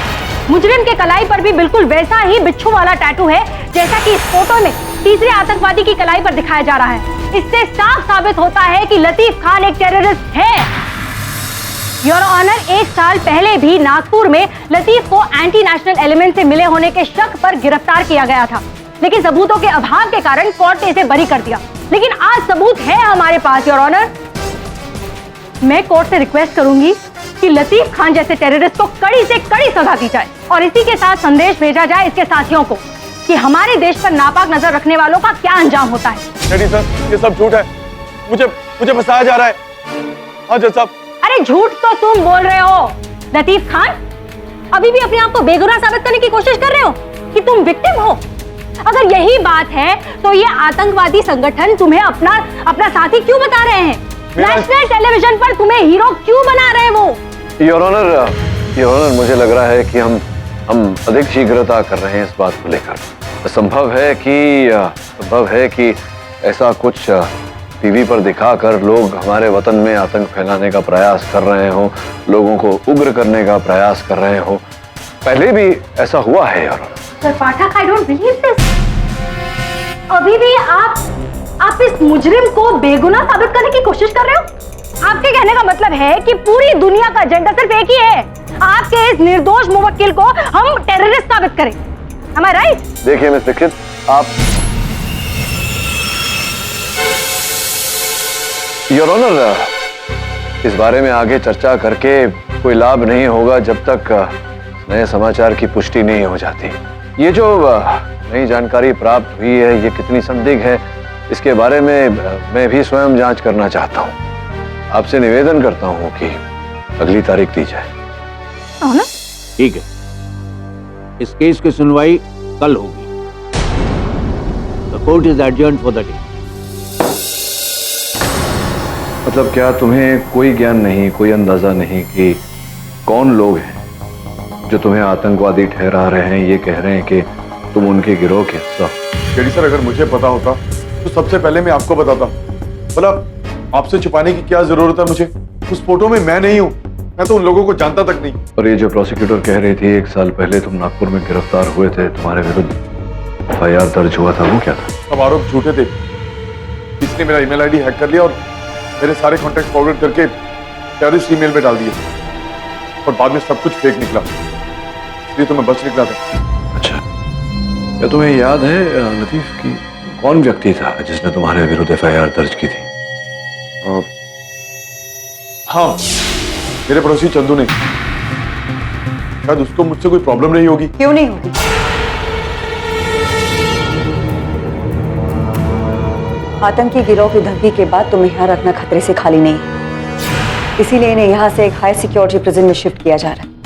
मुजरिम के कलाई पर भी बिल्कुल वैसा ही बिच्छू वाला टैटू है जैसा कि इस फोटो में तीसरे आतंकवादी की कलाई पर दिखाया जा रहा है। इससे साफ साबित होता है कि लतीफ खान एक टेररिस्ट है। योर ऑनर, 1 साल पहले भी नागपुर में लतीफ को एंटी नेशनल एलिमेंट से मिले होने के शक पर गिरफ्तार किया गया था, लेकिन सबूतों के अभाव के कारण कोर्ट ने इसे बरी कर दिया। लेकिन आज सबूत है हमारे पास। योर ऑनर, मैं कोर्ट से रिक्वेस्ट करूंगी कि लतीफ खान जैसे टेररिस्ट को कड़ी से कड़ी सजा दी जाए और इसी के साथ संदेश भेजा जाए इसके साथियों को कि हमारे देश पर नापाक नजर रखने वालों का क्या अंजाम होता है। डैडी सर, ये सब झूठ है। मुझे फंसाया जा रहा है। हाँ जज साहब। अरे झूठ तो तुम बोल रहे हो लतीफ खान। अभी भी अपने आप को बेगुनाह साबित करने की कोशिश कर रहे हो कि तुम विक्टिम हो। अगर यही बात है तो ये आतंकवादी संगठन तुम्हें अपना साथी क्यों बता रहे हैं? नेशनल टेलीविजन पर तुम्हें हीरो क्यों बना रहे हैं वो? योर ऑनर, मुझे लग रहा है कि हम अधिक शीघ्रता कर रहे हैं इस बात को लेकर। संभव है कि ऐसा कुछ टीवी पर दिखाकर लोग हमारे वतन में आतंक फैलाने का प्रयास कर रहे हो, लोगों को उग्र करने का प्रयास कर रहे हो। पहले भी ऐसा हुआ है your honour. Sir Pathak, I don't believe this। अभी भी आप इस मुजरिम को बेगुनाह साबित करने की कोशिश कर रहे हो? आपके कहने का मतलब है कि पूरी दुनिया का एजेंडा सिर्फ एक ही है, आपके इस निर्दोष मुवक्किल को हम टेररिस्ट साबित करें। Am I right? देखिए मिस दीक्षित, आप योर ऑनर, इस बारे में आगे चर्चा करके कोई लाभ नहीं होगा जब तक नए समाचार की पुष्टि नहीं हो जाती। ये जो नई जानकारी प्राप्त हुई है ये कितनी संदिग्ध है, इसके बारे में मैं भी स्वयं जांच करना चाहता हूँ। आपसे निवेदन करता हूँ कि अगली तारीख दी जाए। ठीक है, इस केस की सुनवाई कल होगी। The court is adjourned for the day. मतलब क्या तुम्हें कोई ज्ञान नहीं, कोई अंदाजा नहीं कि कौन लोग हैं जो तुम्हें आतंकवादी ठहरा रहे हैं, ये कह रहे हैं कि तुम उनके गिरोह के हिस्सा हो? डैडी सर, अगर मुझे पता होता तो सबसे पहले मैं आपको बताता। भला आपसे छुपाने की क्या जरूरत है मुझे? उस फोटो में मैं नहीं हूँ, मैं तो उन लोगों को जानता तक नहीं। और ये जो प्रोसिक्यूटर कह रही थी 1 साल पहले तुम नागपुर में गिरफ्तार हुए थे, तुम्हारे विरुद्ध FIR दर्ज हुआ था, वो क्या था? सब आरोप झूठे थे। इसने मेरा ईमेल आईडी हैक कर लिया और मेरे सारे कॉन्टैक्ट फॉरवर्ड करके टेररिस्ट ईमेल में डाल दिए और बाद में सब कुछ फेक निकला, इसलिए तो मैं बच निकला था। अच्छा, क्या तुम्हें याद है लतीफ की कौन व्यक्ति था जिसने तुम्हारे विरुद्ध FIR दर्ज की थी? हाँ, मेरे पड़ोसी चंदू ने। शायद उसको मुझसे कोई प्रॉब्लम नहीं होगी। क्यों नहीं होगी? आतंकी गिरोह की धमकी के बाद तुम्हें यहाँ रखना खतरे से खाली नहीं, इसीलिए इन्हें यहाँ से एक हाई सिक्योरिटी प्रिजन में शिफ्ट किया जा रहा है।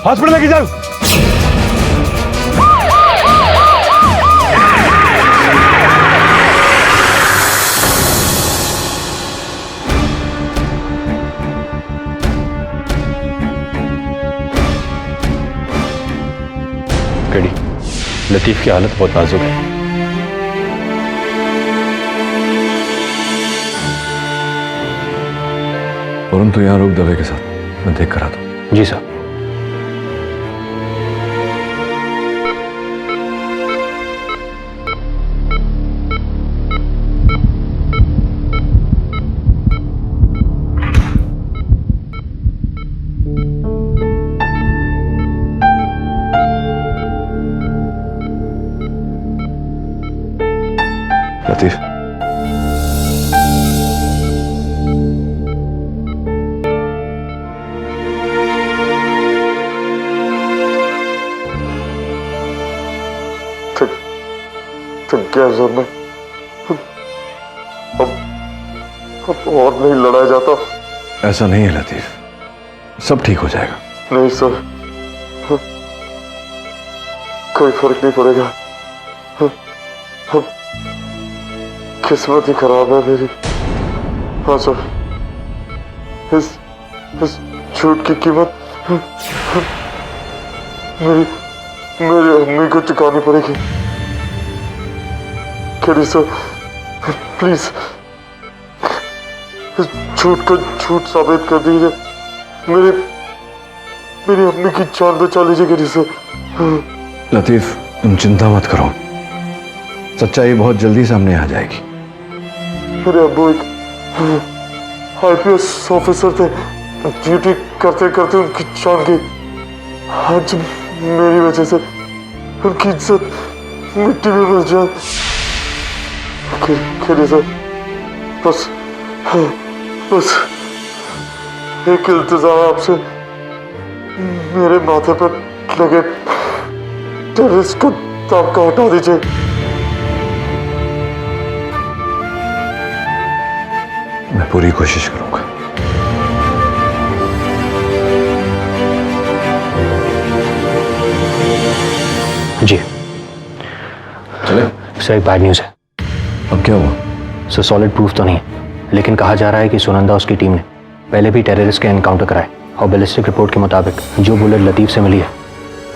हॉस्पिटल लेके जाओ। केडी, लतीफ की हालत बहुत नाजुक है। वरुण तो यहाँ रुक दवे के साथ, मैं देख कर आता हूँ। जी साहब। लतीफ, थक गया सर मैं। अब और नहीं लड़ा जाता। ऐसा नहीं है लतीफ, सब ठीक हो जाएगा। नहीं सर, कोई फर्क नहीं पड़ेगा। अब किस्मत ही खराब है मेरी। हाँ सर, इस झूठ की कीमत मेरी अम्मी को चुकानी पड़ेगी। केडी सर, प्लीज इस झूठ को झूठ साबित कर दीजिए। मेरी अम्मी की जान बचा लीजिए केडी सर। लतीफ, तुम चिंता मत करो, सच्चाई बहुत जल्दी सामने आ जाएगी। मेरे अब्बू एक IPS ऑफिसर थे, ड्यूटी करते करते उनकी जान गई। आज मेरी वजह से उनकी इज्जत मिट्टी में मिल जाए। केडी सर, बस एक इल्तिजा आपसे, मेरे माथे पर लगे टेररिस्ट को दाग का हटा दीजिए। मैं पूरी कोशिश करूंगा। जी चले। सर, एक बैड न्यूज़ है। अब क्या हुआ? सर, सॉलिड प्रूफ तो नहीं है, लेकिन कहा जा रहा है कि सुनंदा उसकी टीम ने पहले भी टेररिस्ट के एनकाउंटर कराए और बैलिस्टिक रिपोर्ट के मुताबिक जो बुलेट लतीफ से मिली है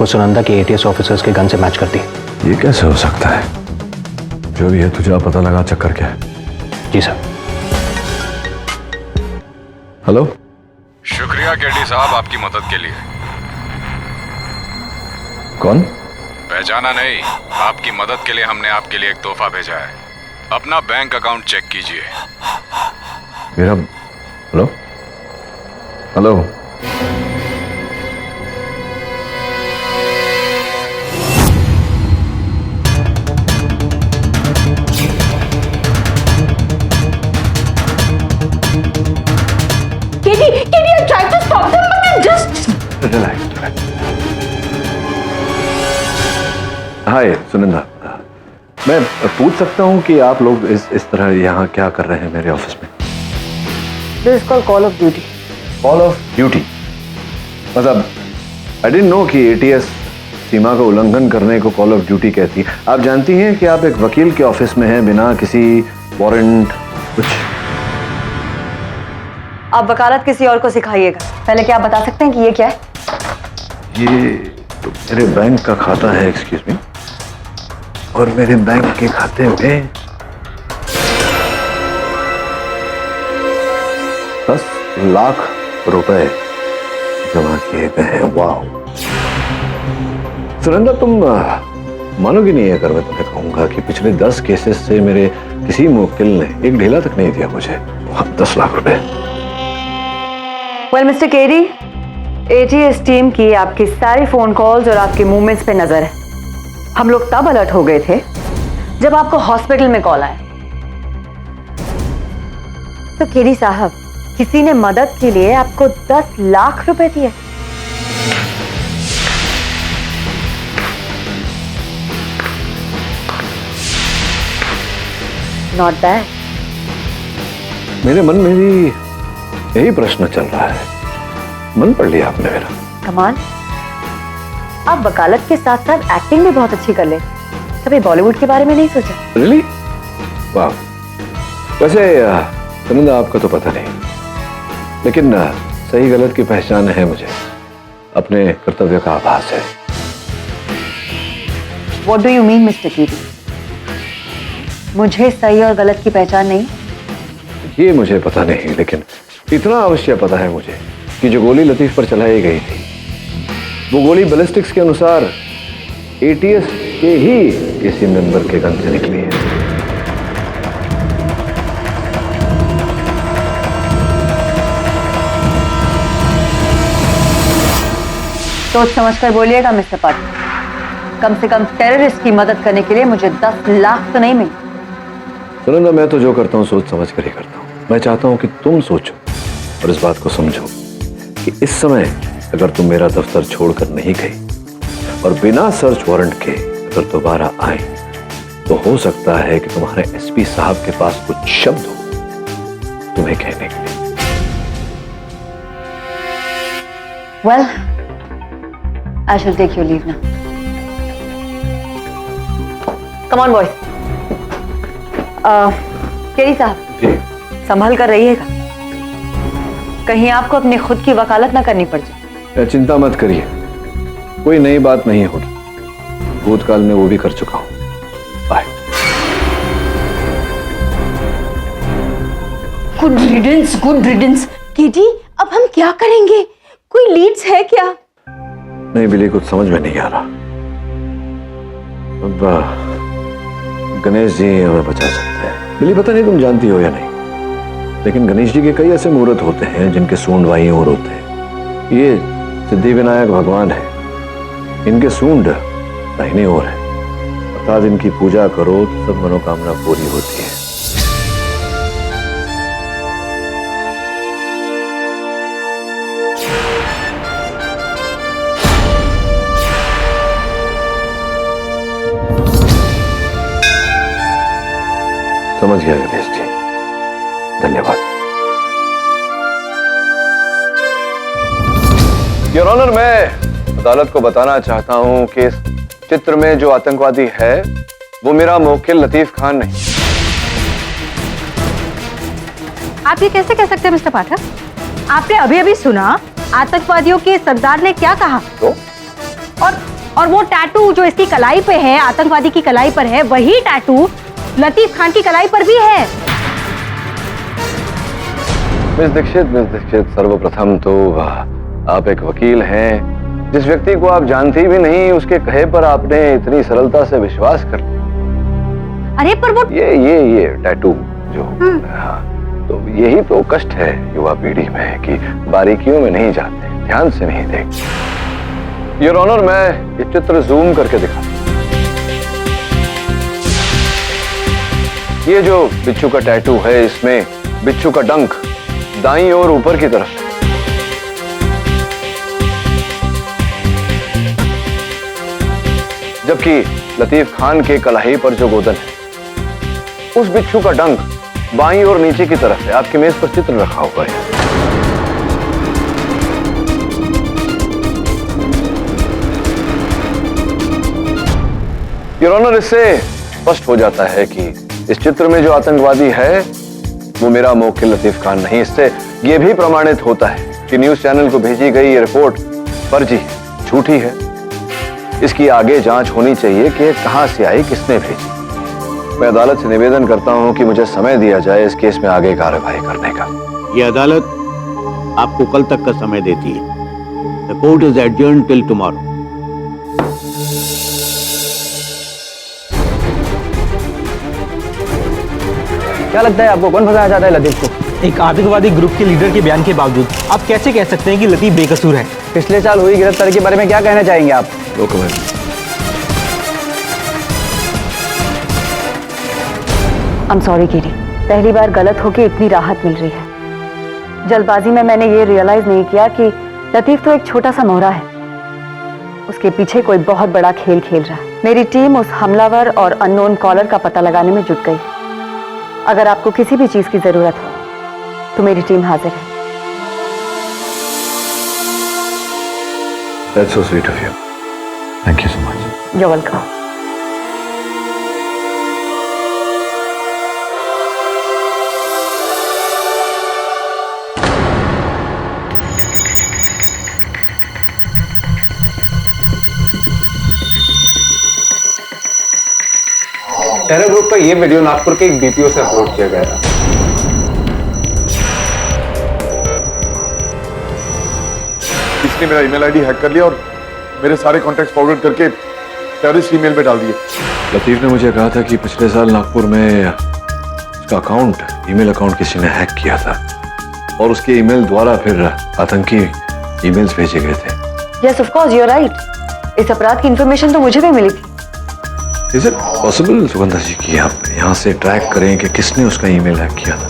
वो सुनंदा के ATS ऑफिसर्स के गन से मैच करती है। ये कैसे हो सकता है? जो भी है तुझे पता लगा चक्कर क्या है? जी सर। हेलो। शुक्रिया केडी साहब आपकी मदद के लिए। कौन? पहचाना नहीं? आपकी मदद के लिए हमने आपके लिए एक तोहफा भेजा है। अपना बैंक अकाउंट चेक कीजिए। मेरा hello hello Katie, I tried to stop them, but they just... relax. Hi Sunanda, मैं पूछ सकता हूँ कि आप लोग इस तरह यहाँ क्या कर रहे हैं मेरे ऑफिस में? This is called call of duty. Call of duty? मतलब आई डिडंट नो कि ATS सीमा का उल्लंघन करने को कॉल ऑफ ड्यूटी कहती है। आप जानती हैं कि आप एक वकील के ऑफिस में हैं बिना किसी वारंट कुछ? आप वकालत किसी और को सिखाइएगा। पहले क्या आप बता सकते हैं कि ये क्या है? ये तो मेरे बैंक का खाता है, एक्सक्यूज मी, और मेरे बैंक के खाते में 10 लाख रुपए जमा किए गए हैं। वाह सुनंदा, तुम मानोगी नहीं अगर मैं तुम्हें कहूंगा कि पिछले 10 केसेस से मेरे किसी मुवक्किल ने एक ढीला तक नहीं दिया मुझे। 10 लाख रुपए। Well mister KD, ATS team की आपकी सारी फोन कॉल्स और आपके मूवमेंट्स पे नजर है। हम लोग तब अलर्ट हो गए थे जब आपको हॉस्पिटल में कॉल आया। तो केडी साहब, किसी ने मदद के लिए आपको 10 लाख रुपए दिए। Not bad. मेरे मन में भी यही प्रश्न चल रहा है। मन पढ़ लिया आपने मेरा। कमान, आप वकालत के साथ साथ एक्टिंग भी बहुत अच्छी कर ले। कभी बॉलीवुड के बारे में नहीं सोचा? रियली? वाह। वैसे सुनंदा, आपका तो पता नहीं, लेकिन सही गलत की पहचान है मुझे, अपने कर्तव्य का आभास है। What do you mean, mister कीरी? मुझे सही और गलत की पहचान नहीं? ये मुझे पता नहीं, लेकिन इतना अवश्य पता है मुझे कि जो गोली लतीफ पर चलाई गई थी, वो गोली बैलिस्टिक्स के अनुसार एटीएस के ही किसी मेंबर के गन से निकली है। सोच समझकर बोलिएगा मिस्टर पाटिल। कम से कम टेररिस्ट की मदद करने के लिए मुझे 10 लाख तो नहीं मिले। सुनंदा, मैं तो जो करता हूँ सोच समझ कर ही करता हूँ। मैं चाहता हूँ कि तुम सोचो और इस बात को समझो कि इस समय अगर तुम मेरा दफ्तर छोड़कर नहीं गई और बिना सर्च वारंट के अगर दोबारा आए, तो हो सकता है कि तुम्हारे एसपी साहब के पास कुछ शब्द हो तुम्हें कहने के लिए। Well, I shall take your leave now. Come on, boys. केरी साहब, संभल कर रहिएगा, कहीं आपको अपनी खुद की वकालत ना करनी पड़ जाए। चिंता मत करिए, कोई नई बात नहीं होगी। भूतकाल में वो भी कर चुका हूं। Bye. Good riddance, good riddance. Katie, अब हम क्या करेंगे? कोई लीड्स है क्या? नहीं बिली, कुछ समझ में नहीं आ रहा। अब गणेश जी हमें बचा सकते हैं। बिली, पता नहीं तुम जानती हो या नहीं, लेकिन गणेश जी के कई ऐसे मुहूर्त होते हैं जिनके सूंड बाईं ओर होते हैं। ये सिद्धि विनायक भगवान है, इनके सूंड दाहिनी ओर है, अर्थात इनकी पूजा करो तो सब मनोकामना पूरी होती है। समझ गया गणेश जी, धन्यवाद। योर ऑनर, मैं अदालत को बताना चाहता हूं कि इस चित्र में जो आतंकवादी है वो मेरा मुवक्किल लतीफ खान नहीं। आप ये कैसे कह सकते हैं मिस्टर पाठक? आपने अभी अभी सुना आतंकवादियों के सरदार ने क्या कहा? तो? और वो टैटू जो इसकी कलाई पे है, आतंकवादी की कलाई पर है, वही टैटू लतीफ खान की कलाई पर भी है। मिस दीक्षित, सर्वप्रथम तो आप एक वकील हैं। जिस व्यक्ति को आप जानती भी नहीं, उसके कहे पर आपने इतनी सरलता से विश्वास कर लिया। अरे पर वो ये टैटू जो, हाँ, तो यही तो कष्ट है युवा पीढ़ी में कि बारीकियों में नहीं जाते, ध्यान से नहीं देखते। योर ऑनर, मैं ये चित्र जूम करके दिखा। ये जो बिच्छू का टैटू है, इसमें बिच्छू का डंक दाईं ओर ऊपर की तरफ है, जबकि लतीफ खान के कलाई पर जो गोदन है, उस बिच्छू का डंक बाईं ओर नीचे की तरफ है। आपकी मेज पर चित्र रखा हुआ है। योर ऑनर, इससे स्पष्ट हो जाता है कि इस चित्र में जो आतंकवादी है वो मेरा मुवक्किल लतीफ खान नहीं। इससे यह भी प्रमाणित होता है कि न्यूज चैनल को भेजी गई ये रिपोर्ट फर्जी है, झूठी है। इसकी आगे जांच होनी चाहिए कि कहां से आई, किसने भेजी। मैं अदालत से निवेदन करता हूं कि मुझे समय दिया जाए इस केस में आगे कार्रवाई करने का। ये अदालत आपको कल तक का समय देती है। The court is adjourned till tomorrow. क्या लगता है आपको, कौन फंसाया जाता है लतीफ को? एक आतंकवादी ग्रुप के लीडर के बयान के बावजूद आप कैसे कह सकते हैं कि लतीफ बेकसूर है? पिछले साल हुई गिरफ्तारी के बारे में क्या कहना चाहेंगे आप? No comment. I'm sorry कीरी, पहली बार गलत होके इतनी राहत मिल रही है। जल्दबाजी में मैंने ये रियलाइज नहीं किया कि लतीफ तो एक छोटा सा मोहरा है, उसके पीछे कोई बहुत बड़ा खेल खेल रहा है। मेरी टीम उस हमलावर और अननोन कॉलर का पता लगाने में जुट गई। अगर आपको किसी भी चीज की जरूरत हो तो मेरी टीम हाजिर है। That's so sweet of you. Thank you so much. You're welcome. Terror group का ये वीडियो नागपुर के एक बीपीओ से अपलोड किया गया था। इसने मेरा ईमेल आईडी हैक कर लिया और मेरे सारे कॉन्टैक्ट फॉरवर्ड करके टेररिस्ट ईमेल में डाल दिए। लतीफ ने मुझे कहा था कि पिछले साल नागपुर में उसका अकाउंट, ईमेल अकाउंट किसी ने हैक किया था और उसके ईमेल द्वारा फिर आतंकी ईमेल्स भेजे गए थे। Yes, of course, you're right. इस अपराध की इंफॉर्मेशन तो मुझे भी मिली थी। Is it possible, सुगंधा जी, कि आप यहाँ से ट्रैक करें कि किसने उसका ईमेल हैक किया था?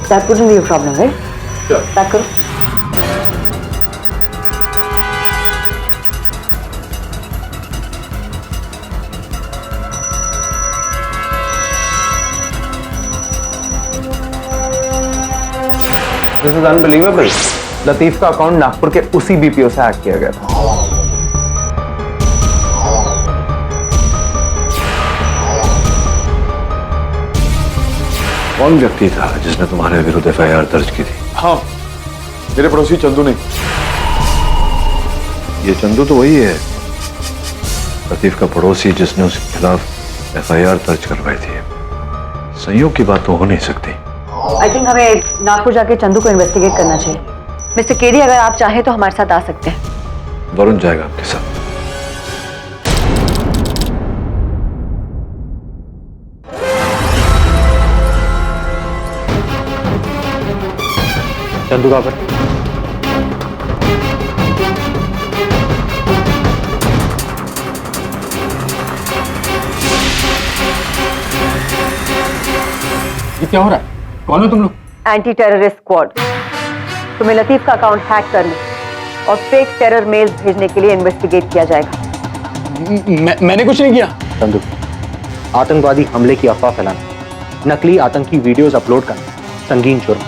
That wouldn't be a problem, right? Sure. Back करो। This is unbelievable. लतीफ का अकाउंट नागपुर के उसी बीपीओ से हैक किया गया था। कौन व्यक्ति था जिसने तुम्हारे विरुद्ध एफआईआर दर्ज की थी? हाँ, मेरे पड़ोसी चंदू ने। ये चंदू तो वही है, लतीफ का पड़ोसी, जिसने उसके खिलाफ एफआईआर दर्ज करवाई थी। संयोग की बात तो हो नहीं सकती। आई थिंक हमें नागपुर जाके चंदू को इन्वेस्टिगेट करना चाहिए। मिस्टर केडी, अगर आप चाहें तो हमारे साथ आ सकते हैं। वरुण जाएगा आपके साथ। चंदू कहाँ पर? ये क्या हो रहा है? कौन हो तुम लोग? Anti terrorist squad. तुम्हें लतीफ का अकाउंट हैक करने और फेक टेरर मेल्स भेजने के लिए इन्वेस्टिगेट किया जाएगा। मैंने कुछ नहीं किया। चंदू, आतंकवादी हमले की अफवाह फैलाना, नकली आतंकी वीडियोस अपलोड करना संगीन जुर्म।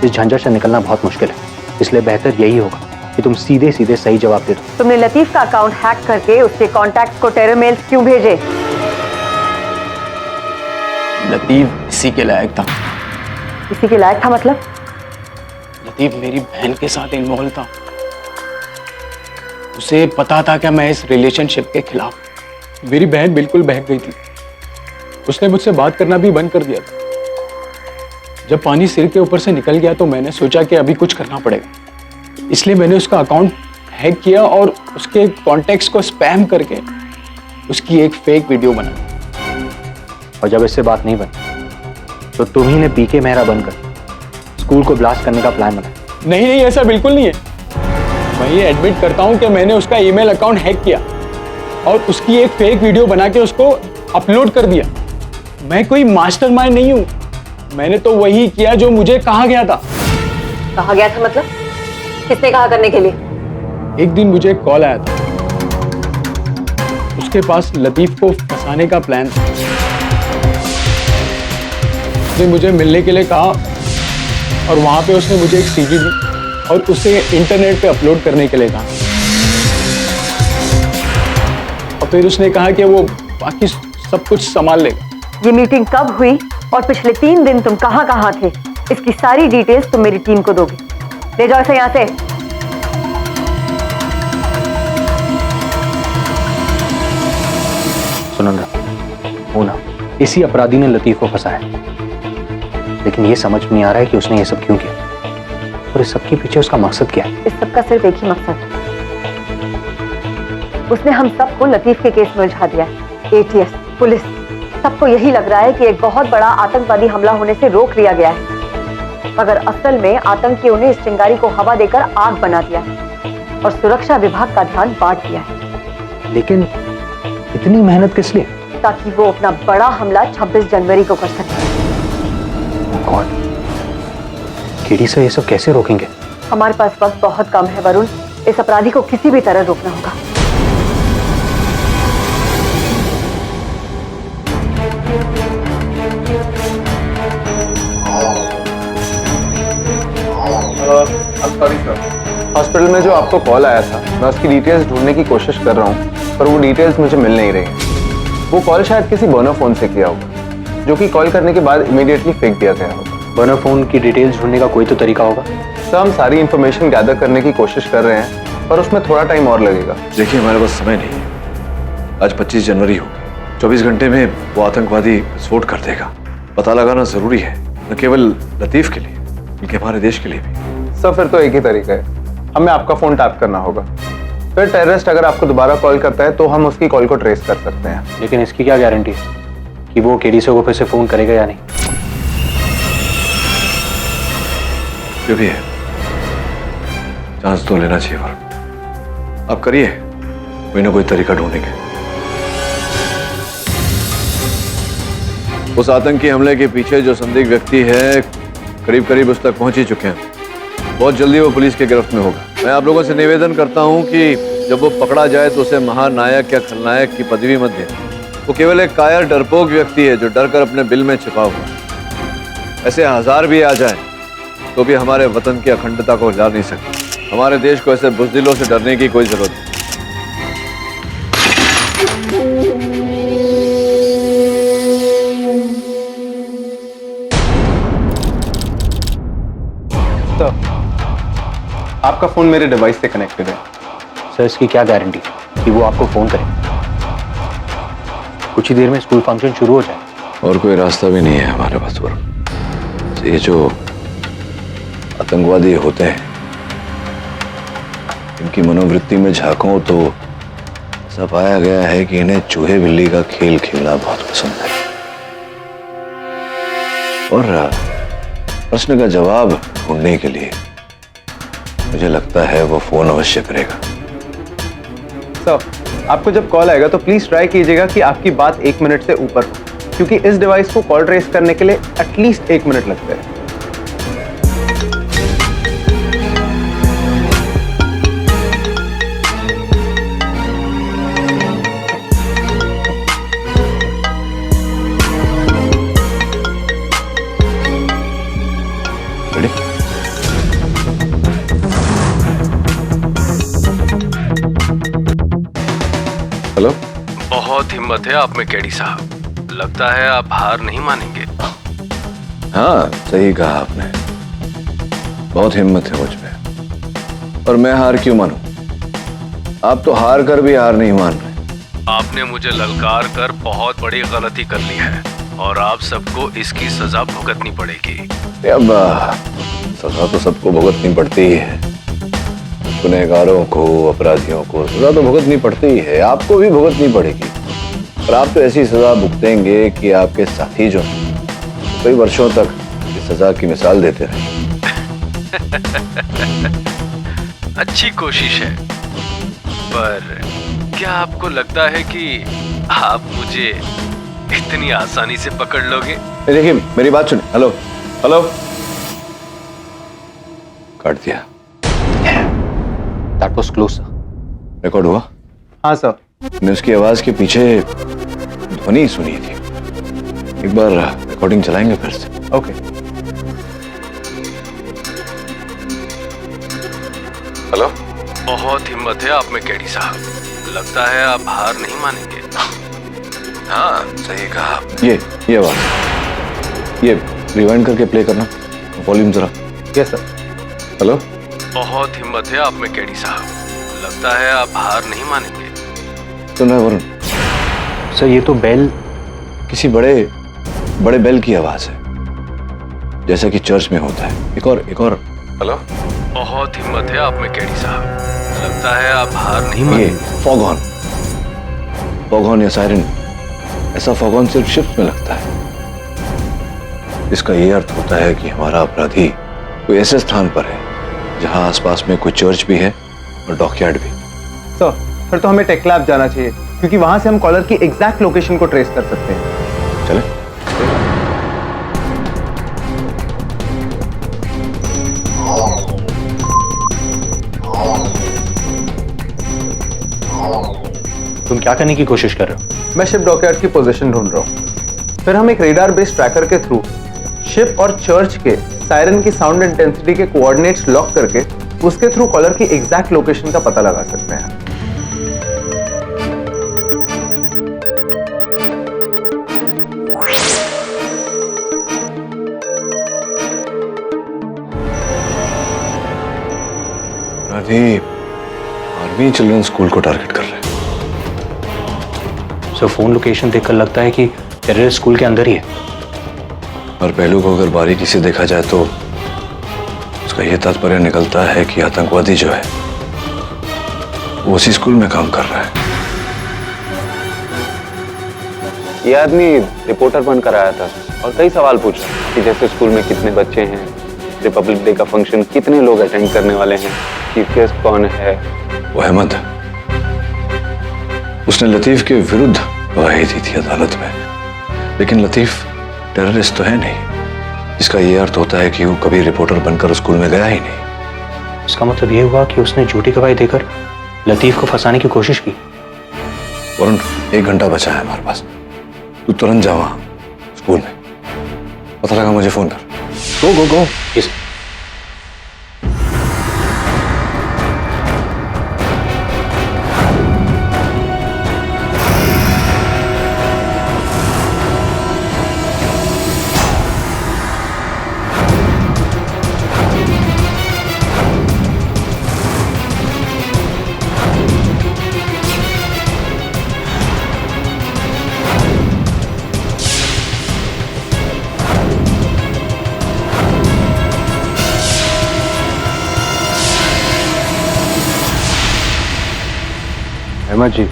इस झंझट से निकलना बहुत मुश्किल है, इसलिए बेहतर यही होगा कि तुम सीधे सीधे सही जवाब दे दो। तुमने लतीफ का अकाउंट हैक करके उसके कॉन्टैक्ट्स को टेरर मेल्स क्यों भेजे? लतीफ इसी के लायक था। इसी के लायक था मतलब? लतीफ मेरी बहन के साथ इन्वॉल्व था। उसे पता था कि मैं इस रिलेशनशिप के खिलाफ। मेरी बहन बिल्कुल बहक गई थी। उसने मुझसे बात करना भी बंद कर दिया था। जब पानी सिर के ऊपर से निकल गया तो मैंने सोचा कि अभी कुछ करना पड़ेगा, इसलिए मैंने उसका अकाउंट हैक किया और उसके कॉन्टैक्ट्स को स्पैम करके उसकी एक फेक वीडियो बनाई। और जब इससे बात नहीं बनी तो तुम ही ने पीके मेहरा बनकर स्कूल को ब्लास्ट करने का प्लान बनाया। नहीं नहीं, ऐसा बिल्कुल नहीं है। मैं ये एडमिट करता हूं कि मैंने उसका ईमेल अकाउंट हैक किया और उसकी एक फेक वीडियो बना के उसको अपलोड कर दिया। मैं कोई मास्टरमाइंड नहीं हूं, मैंने तो वही किया जो मुझे कहा गया था। कहा गया था मतलब? किसने कहा करने के लिए? एक दिन मुझे एक कॉल आया था, उसके पास लतीफ को फंसाने का प्लान था। उसने मुझे मिलने के लिए कहा और वहां पे उसने मुझे एक सीडी दी और उसे इंटरनेट पे अपलोड करने के लिए कहा। और फिर उसने कहा कि वो बाकी सब कुछ संभाल लेगा। ये मीटिंग कब हुई और पिछले 3 दिन तुम कहां थे? इसकी सारी डिटेल्स तुम मेरी टीम को दोगे। ले जाओ इसे यहाँ से। सुनंदा, होना इसी अपराधी ने लतीफ को फंसाया, लेकिन ये समझ में नहीं आ रहा है कि उसने ये सब क्यों किया और इस सब के पीछे उसका मकसद क्या है। इस सब का सिर्फ एक ही मकसद है, उसने हम सबको लतीफ के केस में उलझा दिया है। एटीएस, पुलिस, सबको यही लग रहा है कि एक बहुत बड़ा आतंकवादी हमला होने से रोक लिया गया है, मगर असल में आतंकियों ने इस चिंगारी को हवा देकर आग बना दिया है और सुरक्षा विभाग का ध्यान बांट दिया है। लेकिन इतनी मेहनत किस लिए? ताकि वो अपना बड़ा हमला 26 जनवरी को कर सके। कौन? केडी से ये सब कैसे रोकेंगे? हमारे पास वक्त बहुत कम है वरुण, इस अपराधी को किसी भी तरह रोकना होगा। हॉस्पिटल में जो आपको कॉल आया था, मैं उसकी डिटेल्स ढूंढने की कोशिश कर रहा हूँ, पर वो डिटेल्स मुझे मिल नहीं रही हैं। वो कॉल शायद किसी बर्नर फोन से किया होगा, जो कि कॉल करने के बाद इमीडिएटली फेंक दिया गया होगा। बर्नर फोन की डिटेल्स ढूंढने का कोई तो तरीका होगा? सर, हम सारी इंफॉर्मेशन गैदर करने की कोशिश कर रहे हैं, पर उसमें थोड़ा टाइम और लगेगा। देखिए, हमारे पास समय नहीं है। आज 25 जनवरी होगी। 24 घंटे में वो आतंकवादी विस्फोट कर देगा। पता लगाना जरूरी है, न केवल लतीफ के लिए बल्कि हमारे देश के लिए भी। सर, फिर तो एक ही तरीका है, हमें आपका फोन टैप करना होगा। फिर टेररिस्ट अगर आपको दोबारा कॉल करता है तो हम उसकी कॉल को ट्रेस कर सकते हैं। लेकिन इसकी क्या गारंटी है कि वो केडीसी को फिर से फोन करेगा या नहीं? जो भी है, चांस तो लेना चाहिए वरुण। आप करिए, कोई ना कोई तरीका ढूंढेंगे। उस आतंकी हमले के पीछे जो संदिग्ध व्यक्ति है, करीब करीब उस तक पहुंच ही चुके हैं। बहुत जल्दी वो पुलिस के गिरफ्त में होगा। मैं आप लोगों से निवेदन करता हूं कि जब वो पकड़ा जाए तो उसे महानायक या खलनायक की पदवी मत दें। वो केवल एक कायर डरपोक व्यक्ति है जो डर कर अपने बिल में छिपा हुआ। ऐसे 1000 भी आ जाए तो भी हमारे वतन की अखंडता को हिला नहीं सकते। हमारे देश को ऐसे बुज़दिलों से डरने की कोई जरूरत नहीं। आपका फोन मेरे डिवाइस से कनेक्टेड है। सर, इसकी क्या गारंटी कि वो आपको फोन करे? कुछ ही देर में स्कूल फंक्शन शुरू हो जाए। और कोई रास्ता भी नहीं है हमारे पास वरुण। ये जो आतंकवादी होते हैं, इनकी मनोवृत्ति में झांको तो ऐसा पाया गया है कि इन्हें चूहे बिल्ली का खेल खेलना बहुत पसंद है। और प्रश्न का जवाब ढूंढने के लिए मुझे लगता है वो फोन अवश्य करेगा। सर, आपको जब कॉल आएगा तो प्लीज ट्राई कीजिएगा कि आपकी बात 1 मिनट से ऊपर हो, क्योंकि इस डिवाइस को कॉल ट्रेस करने के लिए एटलीस्ट 1 मिनट लगता है। हेलो। बहुत हिम्मत है आप में केडी साहब, लगता है आप हार नहीं मानेंगे। हाँ, सही कहा आपने, बहुत हिम्मत है मुझ में। और मैं हार क्यों मानूं? आप तो हार कर भी हार नहीं मान रहे। आपने मुझे ललकार कर बहुत बड़ी गलती कर ली है और आप सबको इसकी सजा भुगतनी पड़ेगी। अब सजा तो सबको भुगतनी पड़ती ही है। गुनहगारों को, अपराधियों को सजा तो भुगतनी पड़ती ही है। आपको भी भुगतनी पड़ेगी। और आप तो ऐसी सजा भुगतेंगे कि आपके साथी जो कई वर्षों तक इस सजा की मिसाल देते रहे। अच्छी कोशिश है, पर क्या आपको लगता है कि आप मुझे इतनी आसानी से पकड़ लोगे? देखिए, मेरी बात सुनिए। हेलो हेलो, काट दिया। That was close, sir. Record हुआ? हाँ सर। मैंने उसकी आवाज के पीछे ध्वनि सुनी थी। एक बार रिकॉर्डिंग चलाएंगे फिर से? ओके। हेलो। बहुत हिम्मत है आप में केडी साहब, लगता है आप हार नहीं मानेंगे। हाँ, सही कहा आपने। ये आवाज, ये रिवाइंड करके प्ले करना, वॉल्यूम जरा। Yes sir. हेलो। बहुत हिम्मत है आप में केडी साहब, लगता है आप हार नहीं मानेंगे। सुना है वरुण? सर, ये तो बेल, किसी बड़े बेल की आवाज है, जैसा कि चर्च में होता है। एक और। हेलो। बहुत हिम्मत है आप में केडी साहब, लगता है आप हार नहीं मानेंगे। फॉग हॉर्न या सायरन, ऐसा फॉग हॉर्न सिर्फ शिप में लगता है। इसका ये अर्थ होता है कि हमारा अपराधी कोई ऐसे स्थान पर है जहां आसपास में कोई चर्च भी है और डॉकयार्ड भी। सर, फिर तो हमें टेक लैब जाना चाहिए, क्योंकि वहां से हम कॉलर की एग्जैक्ट लोकेशन को ट्रेस कर सकते हैं। चले। तुम क्या करने की कोशिश कर रहे हो? मैं शिप डॉकयार्ड की पोजीशन ढूंढ रहा हूं। फिर हम एक रेडार बेस्ड ट्रैकर के थ्रू शिप और चर्च के सायरन की साउंड इंटेंसिटी के कोऑर्डिनेट्स लॉक करके उसके थ्रू कॉलर की एग्जैक्ट लोकेशन का पता लगा सकते हैं। आर्मी चिल्ड्रन स्कूल को टारगेट कर रहे हैं। सर फोन लोकेशन देखकर लगता है कि टेररिस्ट स्कूल के अंदर ही है। और पहलू को अगर बारीकी से देखा जाए तो उसका यह तात्पर्य निकलता है कि आतंकवादी जो है वो उसी स्कूल में काम कर रहा है। ये आदमी रिपोर्टर बनकर आया था और कई सवाल पूछा कि जैसे स्कूल में कितने बच्चे हैं, रिपब्लिक डे का फंक्शन कितने लोग अटेंड करने वाले हैं, चीफ गेस्ट कौन है। वो अहमद है, उसने लतीफ के विरुद्ध गवाही दी थी अदालत में, लेकिन लतीफ टेररिस्ट तो है नहीं, इसका यह अर्थ होता है कि वो कभी रिपोर्टर बनकर स्कूल में गया ही नहीं। इसका मतलब यह हुआ कि उसने झूठी गवाही देकर लतीफ को फंसाने की कोशिश की। वरुण, 1 घंटा बचा है हमारे पास, तू तुरंत जा वहां स्कूल में, पता लगा मुझे फोन कर। गो गो गो। यस। अहमद जी,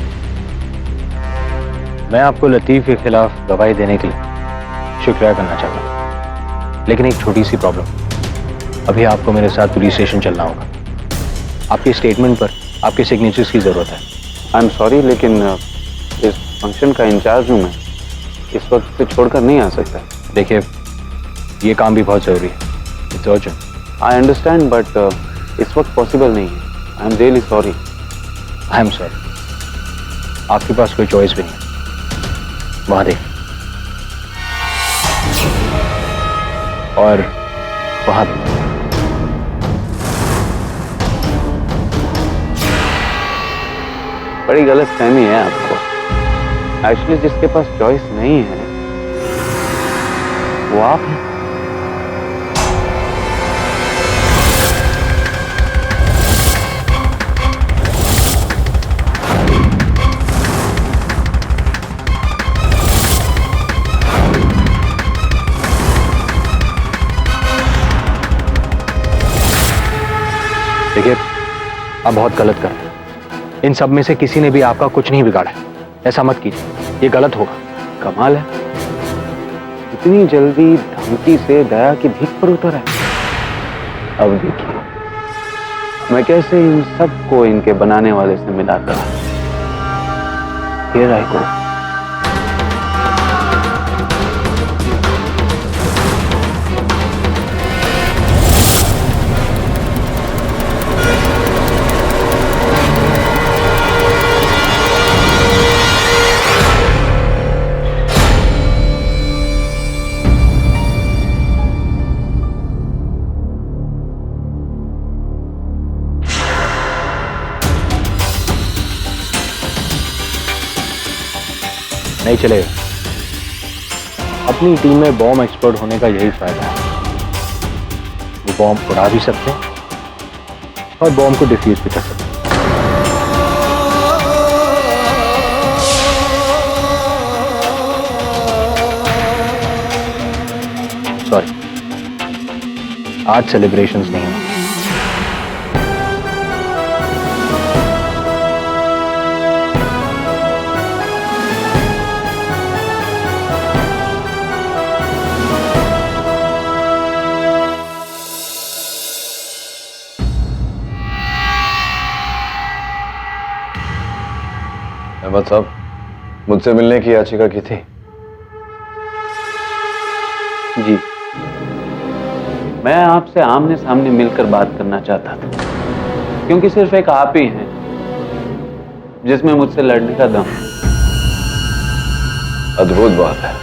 मैं आपको लतीफ के खिलाफ गवाही देने के लिए शुक्रिया करना चाहता हूँ, लेकिन एक छोटी सी प्रॉब्लम। अभी आपको मेरे साथ पुलिस स्टेशन चलना होगा। आपके स्टेटमेंट पर आपके सिग्नेचर्स की जरूरत है। आई एम सॉरी, लेकिन इस फंक्शन का इंचार्ज हूँ मैं, इस वक्त से छोड़कर नहीं आ सकता। देखिए, ये काम भी बहुत जरूरी है, it's urgent. I understand, but इस वक्त पॉसिबल नहीं है। I am really sorry. I am sorry, आपके पास कोई चॉइस भी नहीं है। वहां देख, और वहां देख। बड़ी गलत फहमी है आपको। एक्चुअली जिसके पास चॉइस नहीं है वो आप हैं। देखिए, आप बहुत गलत कर रहे हैं। इन सब में से किसी ने भी आपका कुछ नहीं बिगाड़ा है। ऐसा मत कीजिए, ये गलत होगा। कमाल है, इतनी जल्दी धमकी से दया की भीख पर उतर है। अब देखिए मैं कैसे इन सबको इनके बनाने वाले से मिलाता। Here I go। नहीं चलेगा। अपनी टीम में बॉम्ब एक्सपर्ट होने का यही फायदा है। वो बॉम्ब उड़ा भी सकते हैं और बॉम्ब को डिफ्यूज भी कर सकते हैं। सॉरी, आज सेलिब्रेशंस नहीं है। अहमद साहब, मुझसे मिलने की याचिका की थी। जी, मैं आपसे आमने सामने मिलकर बात करना चाहता था, क्योंकि सिर्फ एक आप ही हैं जिसमें मुझसे लड़ने का दम। अद्भुत बात है,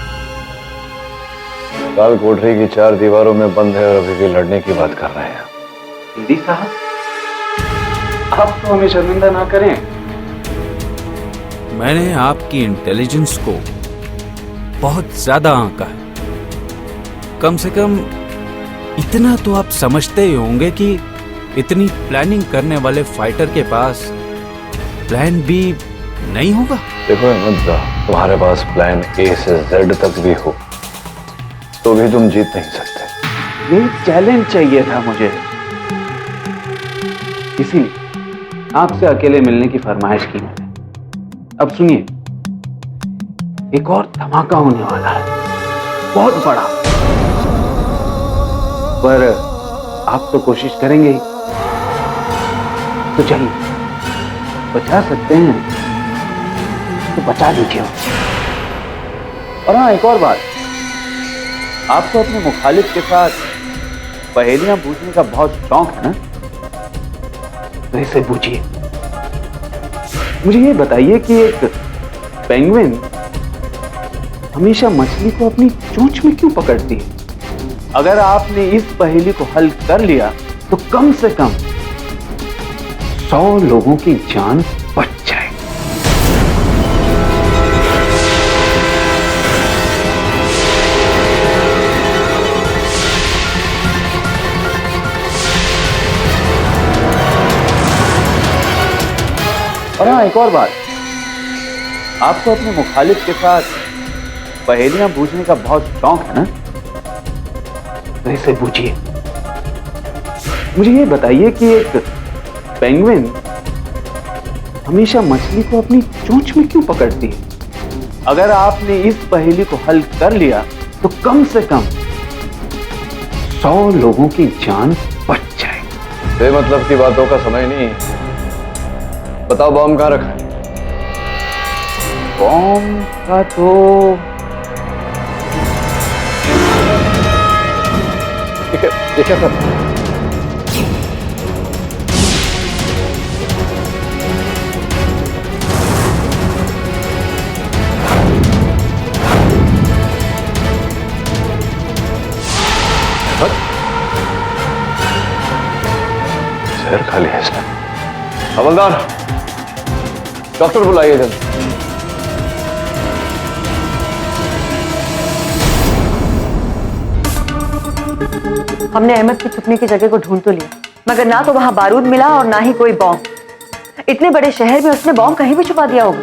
काल कोठरी की 4 दीवारों में बंद है और अभी भी लड़ने की बात कर रहे हैं। दीदी साहब, आप तो हमें शर्मिंदा ना करें। मैंने आपकी इंटेलिजेंस को बहुत ज्यादा आंका है। कम से कम इतना तो आप समझते ही होंगे कि इतनी प्लानिंग करने वाले फाइटर के पास प्लान बी नहीं होगा। देखो अहमद, तुम्हारे पास प्लान ए से जेड तक भी हो तो भी तुम जीत नहीं सकते। ये चैलेंज चाहिए था मुझे, इसीलिए आपसे अकेले मिलने की फरमाइश की मैंने। अब सुनिए, एक और धमाका होने वाला है, बहुत बड़ा। पर आप तो कोशिश करेंगे ही, तो चलिए, बचा सकते हैं तो बचा दीजिए। और हाँ, एक और बात, आपको अपने मुखालिफ के साथ पहेलियां पूछने का बहुत शौक है ना, तो इसे पूछिए। मुझे ये बताइए कि एक पेंगुइन हमेशा मछली को अपनी चोंच में क्यों पकड़ती है? अगर आपने इस पहेली को हल कर लिया तो कम से कम 100 लोगों की जान बच जाए। और हाँ, एक और बात, आपको अपने मुखालिफ के साथ पहेलियां पूछने का बहुत शौक है ना, तो इसे पूछिए। मुझे ये बताइए कि एक पेंगुइन हमेशा मछली को अपनी चोंच में क्यों पकड़ती है? अगर आपने इस पहेली को हल कर लिया तो कम से कम 100 लोगों की जान बच जाए। बेमतलब की बातों का समय नहीं है। बताओ बॉम्ब कहाँ रखा है? बॉम्ब का तो ठीक है सर। शहर खाली है सर। हवलदार, डॉक्टर बुलाइए जल्दी। हमने अहमद की छुपने की जगह को ढूंढ तो लिया, मगर ना तो वहां बारूद मिला और ना ही कोई बॉम्ब। इतने बड़े शहर में उसने बॉम्ब कहीं भी छुपा दिया होगा।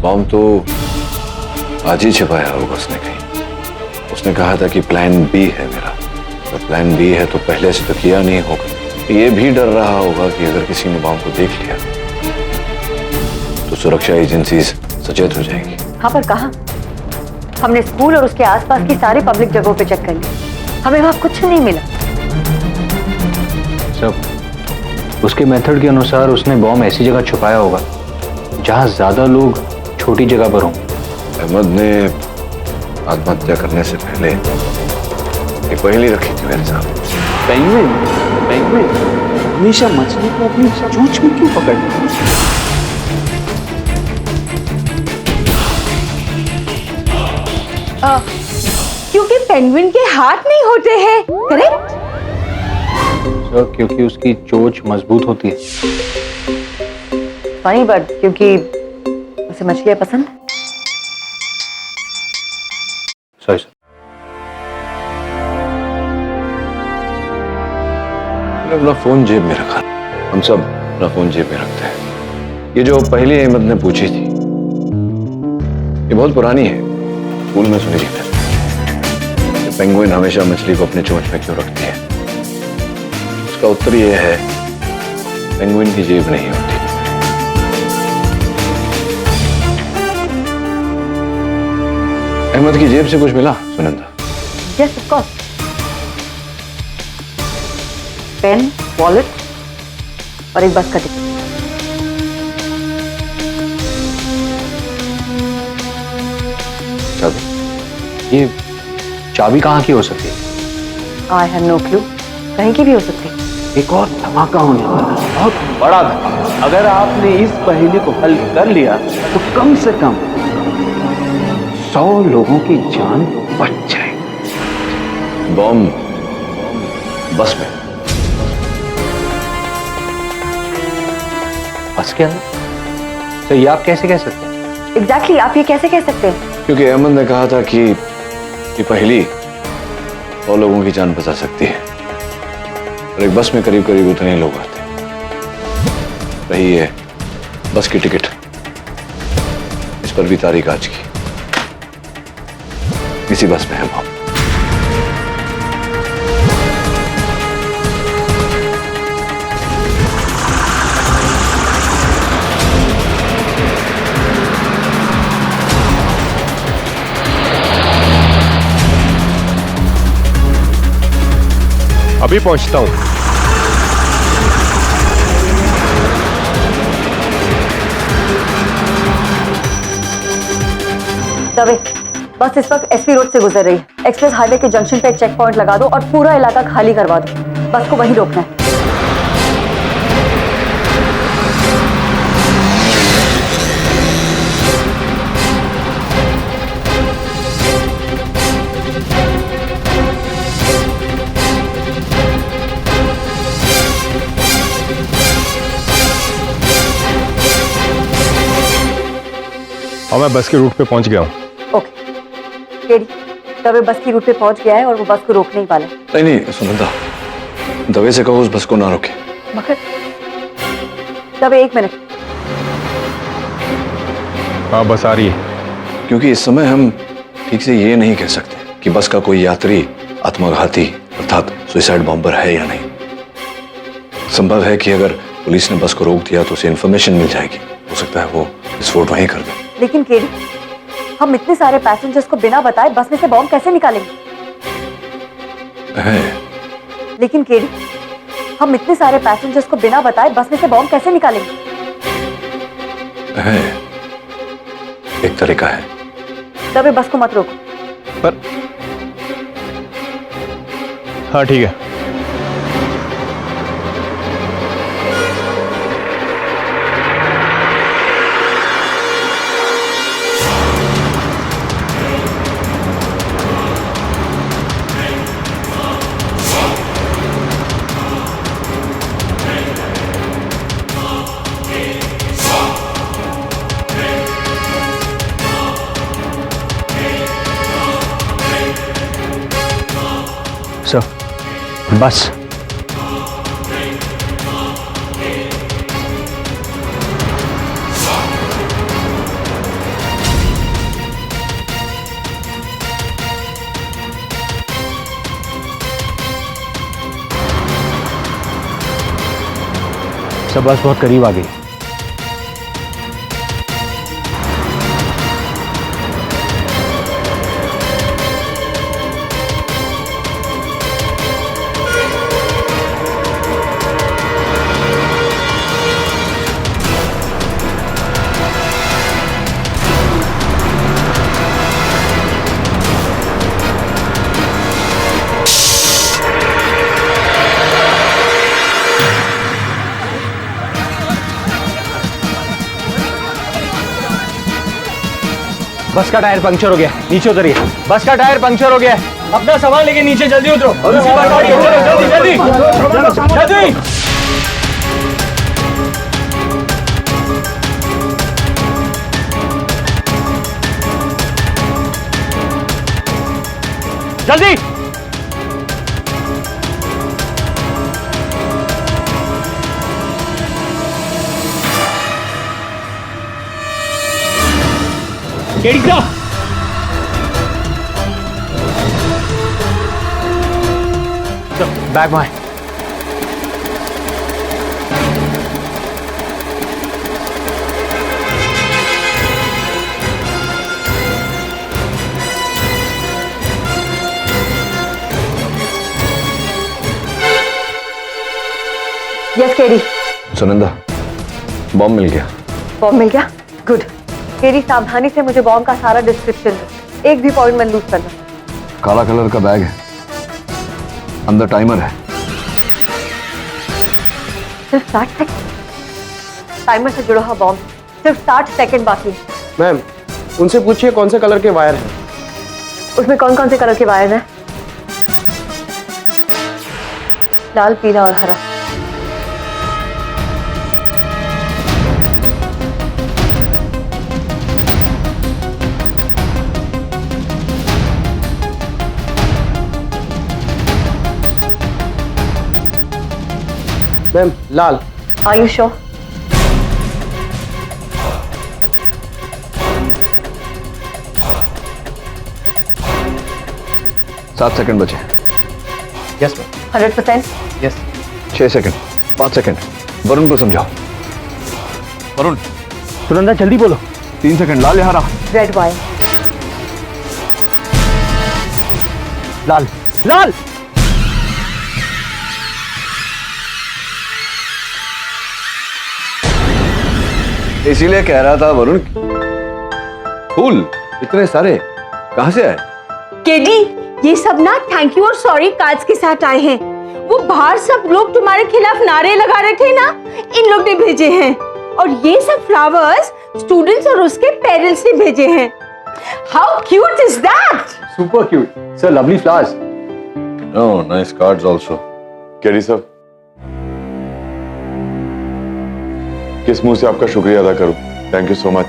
बॉम्ब तो आज ही छिपाया होगा उसने कहीं। उसने कहा था कि प्लान बी है मेरा। तो प्लान बी है तो पहले से तो किया नहीं होगा। ये भी डर रहा होगा कि अगर किसी ने बॉम्ब को देख लिया तो सुरक्षा एजेंसीज सचेत हो जाएंगी। हाँ, पर कहाँ? हमने स्कूल और उसके आसपास की सारी पब्लिक जगहों पे चेक कर लिया, हमें वहां कुछ नहीं मिला। सब उसके मेथड के अनुसार उसने बॉम्ब ऐसी जगह छुपाया होगा जहां ज्यादा लोग छोटी जगह पर हों। अहमद ने आत्महत्या करने से पहले एक पहेली रखी थी मेरे साथ। पेंगुइन हमेशा मछली को अपनी चोंच में क्यों पकड़ती है? क्योंकि पेंगुइन के हाथ नहीं होते हैं, करेक्ट? सर, क्योंकि उसकी चोंच मजबूत होती है। फनी बट क्योंकि उसे मछलियां पसंद है। Sorry sir. मैंने अपना फोन जेब में रखा। हम सब अपना फोन जेब में रखते हैं। ये जो पहली अहमद ने पूछी थी ये बहुत पुरानी है, स्कूल में सुनी थी। पेंगुइन हमेशा मछली को अपने चोंच में क्यों रखती है? उसका उत्तर यह है, पेंगुइन की जेब नहीं होती। अहमद की जेब से कुछ मिला Sunanda? Yes, of course. Pen, wallet और एक बस का टिकट। चाबी? ये चाबी कहाँ की हो सकती है? आई हैव नो क्लू, कहीं की भी हो सकती है। एक और धमाका होने वाला है, बहुत बड़ा धमाका। अगर आपने इस पहेली को हल कर लिया तो कम से कम 100 लोगों की जान बच जाए। बॉम्ब बस में। बस के अंदर? तो ये आप कैसे कह सकते हैं? एग्जैक्टली आप ये कैसे कह सकते हैं? क्योंकि अहमद ने कहा था कि ये पहली 100 लोगों की जान बचा सकती है और एक बस में करीब करीब उतने लोग आते हैं। रही है बस की टिकट, इस पर भी तारीख आज की। इसी बस में है हम। अभी पहुंचता हूं। दवे, बस इस वक्त एसपी रोड से गुजर रही है। एक्सप्रेस हाईवे के जंक्शन पे एक चेक पॉइंट लगा दो और पूरा इलाका खाली करवा दो। बस को वहीं रोकना है। और मैं बस के रूट पे पहुंच गया हूं। केडी, दवे बस की रूट पे पहुंच गया है और वो बस को रोकने ही वाला है। नहीं सुनंदा, दवे से कहो उस बस को ना रोके। मगर दवे एक मिनट। हाँ बस आ रही है। क्योंकि इस समय हम ठीक से ये नहीं कह सकते कि बस का कोई यात्री आत्मघाती अर्थात सुसाइड बॉम्बर है या नहीं। संभव है कि अगर पुलिस ने बस को रोक दिया तो उसे इंफॉर्मेशन मिल जाएगी। हो सकता है वो विस्फोट वहीं कर दे। लेकिन केडी, हम इतने सारे पैसेंजर्स को बिना बताए बस में से बॉम्ब कैसे निकालेंगे? लेकिन केडी, हम इतने सारे पैसेंजर्स को बिना बताए बस में से बॉम्ब कैसे निकालेंगे? एक तरीका है। दबे बस को मत रोको। पर हाँ ठीक है। बस सब बस बहुत करीब आ गई। बस का टायर पंक्चर हो गया, नीचे उतरिए। बस का टायर पंक्चर हो गया, अपना सामान लेके नीचे जल्दी उतरो। जल्दी जल्दी जल्दी। जल्दी केडी का बैग में। Yes KD. सुनंदा, बॉम्ब मिल गया। बॉम्ब मिल गया? गुड। केडी, सावधानी से मुझे बॉम्ब का सारा डिस्क्रिप्शन दो। एक भी पॉइंट मत लूज करना। काला कलर का बैग है, अंदर टाइमर है। सिर्फ 60 सेकंड। टाइमर से जुड़ा हुआ बॉम्ब, सिर्फ 60 सेकंड बाकी है। मैम, उनसे पूछिए कौन से कलर के वायर हैं। उसमें कौन कौन से कलर के वायर हैं? लाल, पीला और हरा। Ma'am Lal. Are you sure? सात सेकंड बचे। Yes ma'am. 100%? Yes. 6 second, 5 second. Varun को समझाओ। वरुण, सुनंदा जल्दी बोलो। 3 सेकंड। लाल यहाँ रहा। Red wire. लाल लाल इसीलिए कह रहा था वरुण, फूल इतने सारे कहां से आए? केडी, ये सब ना थैंक यू और सॉरी कार्ड्स के साथ आए हैं। वो बाहर सब लोग तुम्हारे खिलाफ नारे लगा रहे थे ना, इन लोग ने भेजे हैं। और ये सब फ्लावर्स स्टूडेंट्स और उसके पेरेंट्स ने भेजे हैं। How cute is that? Super cute sir, lovely flowers. Oh, nice cards also. KD साहब, किस मुंह से आपका शुक्रिया अदा करूं? Thank you so much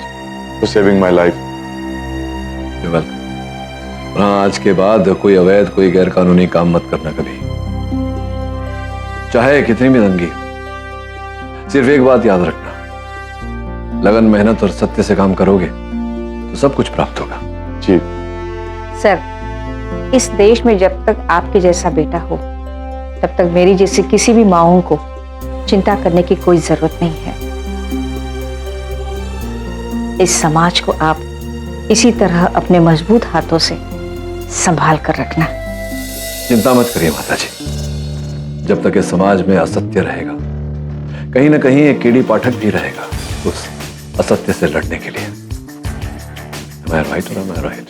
for saving my life. Welcome. हाँ, आज के बाद कोई अवैध, कोई गैर कानूनी काम मत करना कभी, चाहे कितनी भी तंगी हो। सिर्फ एक बात याद रखना, लगन, मेहनत और सत्य से काम करोगे तो सब कुछ प्राप्त होगा। जी सर, इस देश में जब तक आपके जैसा बेटा हो तब तक मेरी जैसी किसी भी माओं को चिंता करने की कोई जरूरत नहीं है। इस समाज को आप इसी तरह अपने मजबूत हाथों से संभाल कर रखना। चिंता मत करिए माता जी, जब तक इस समाज में असत्य रहेगा, कहीं ना कहीं एक कीड़ी पाठक भी रहेगा उस असत्य से लड़ने के लिए। Am I right or am I right?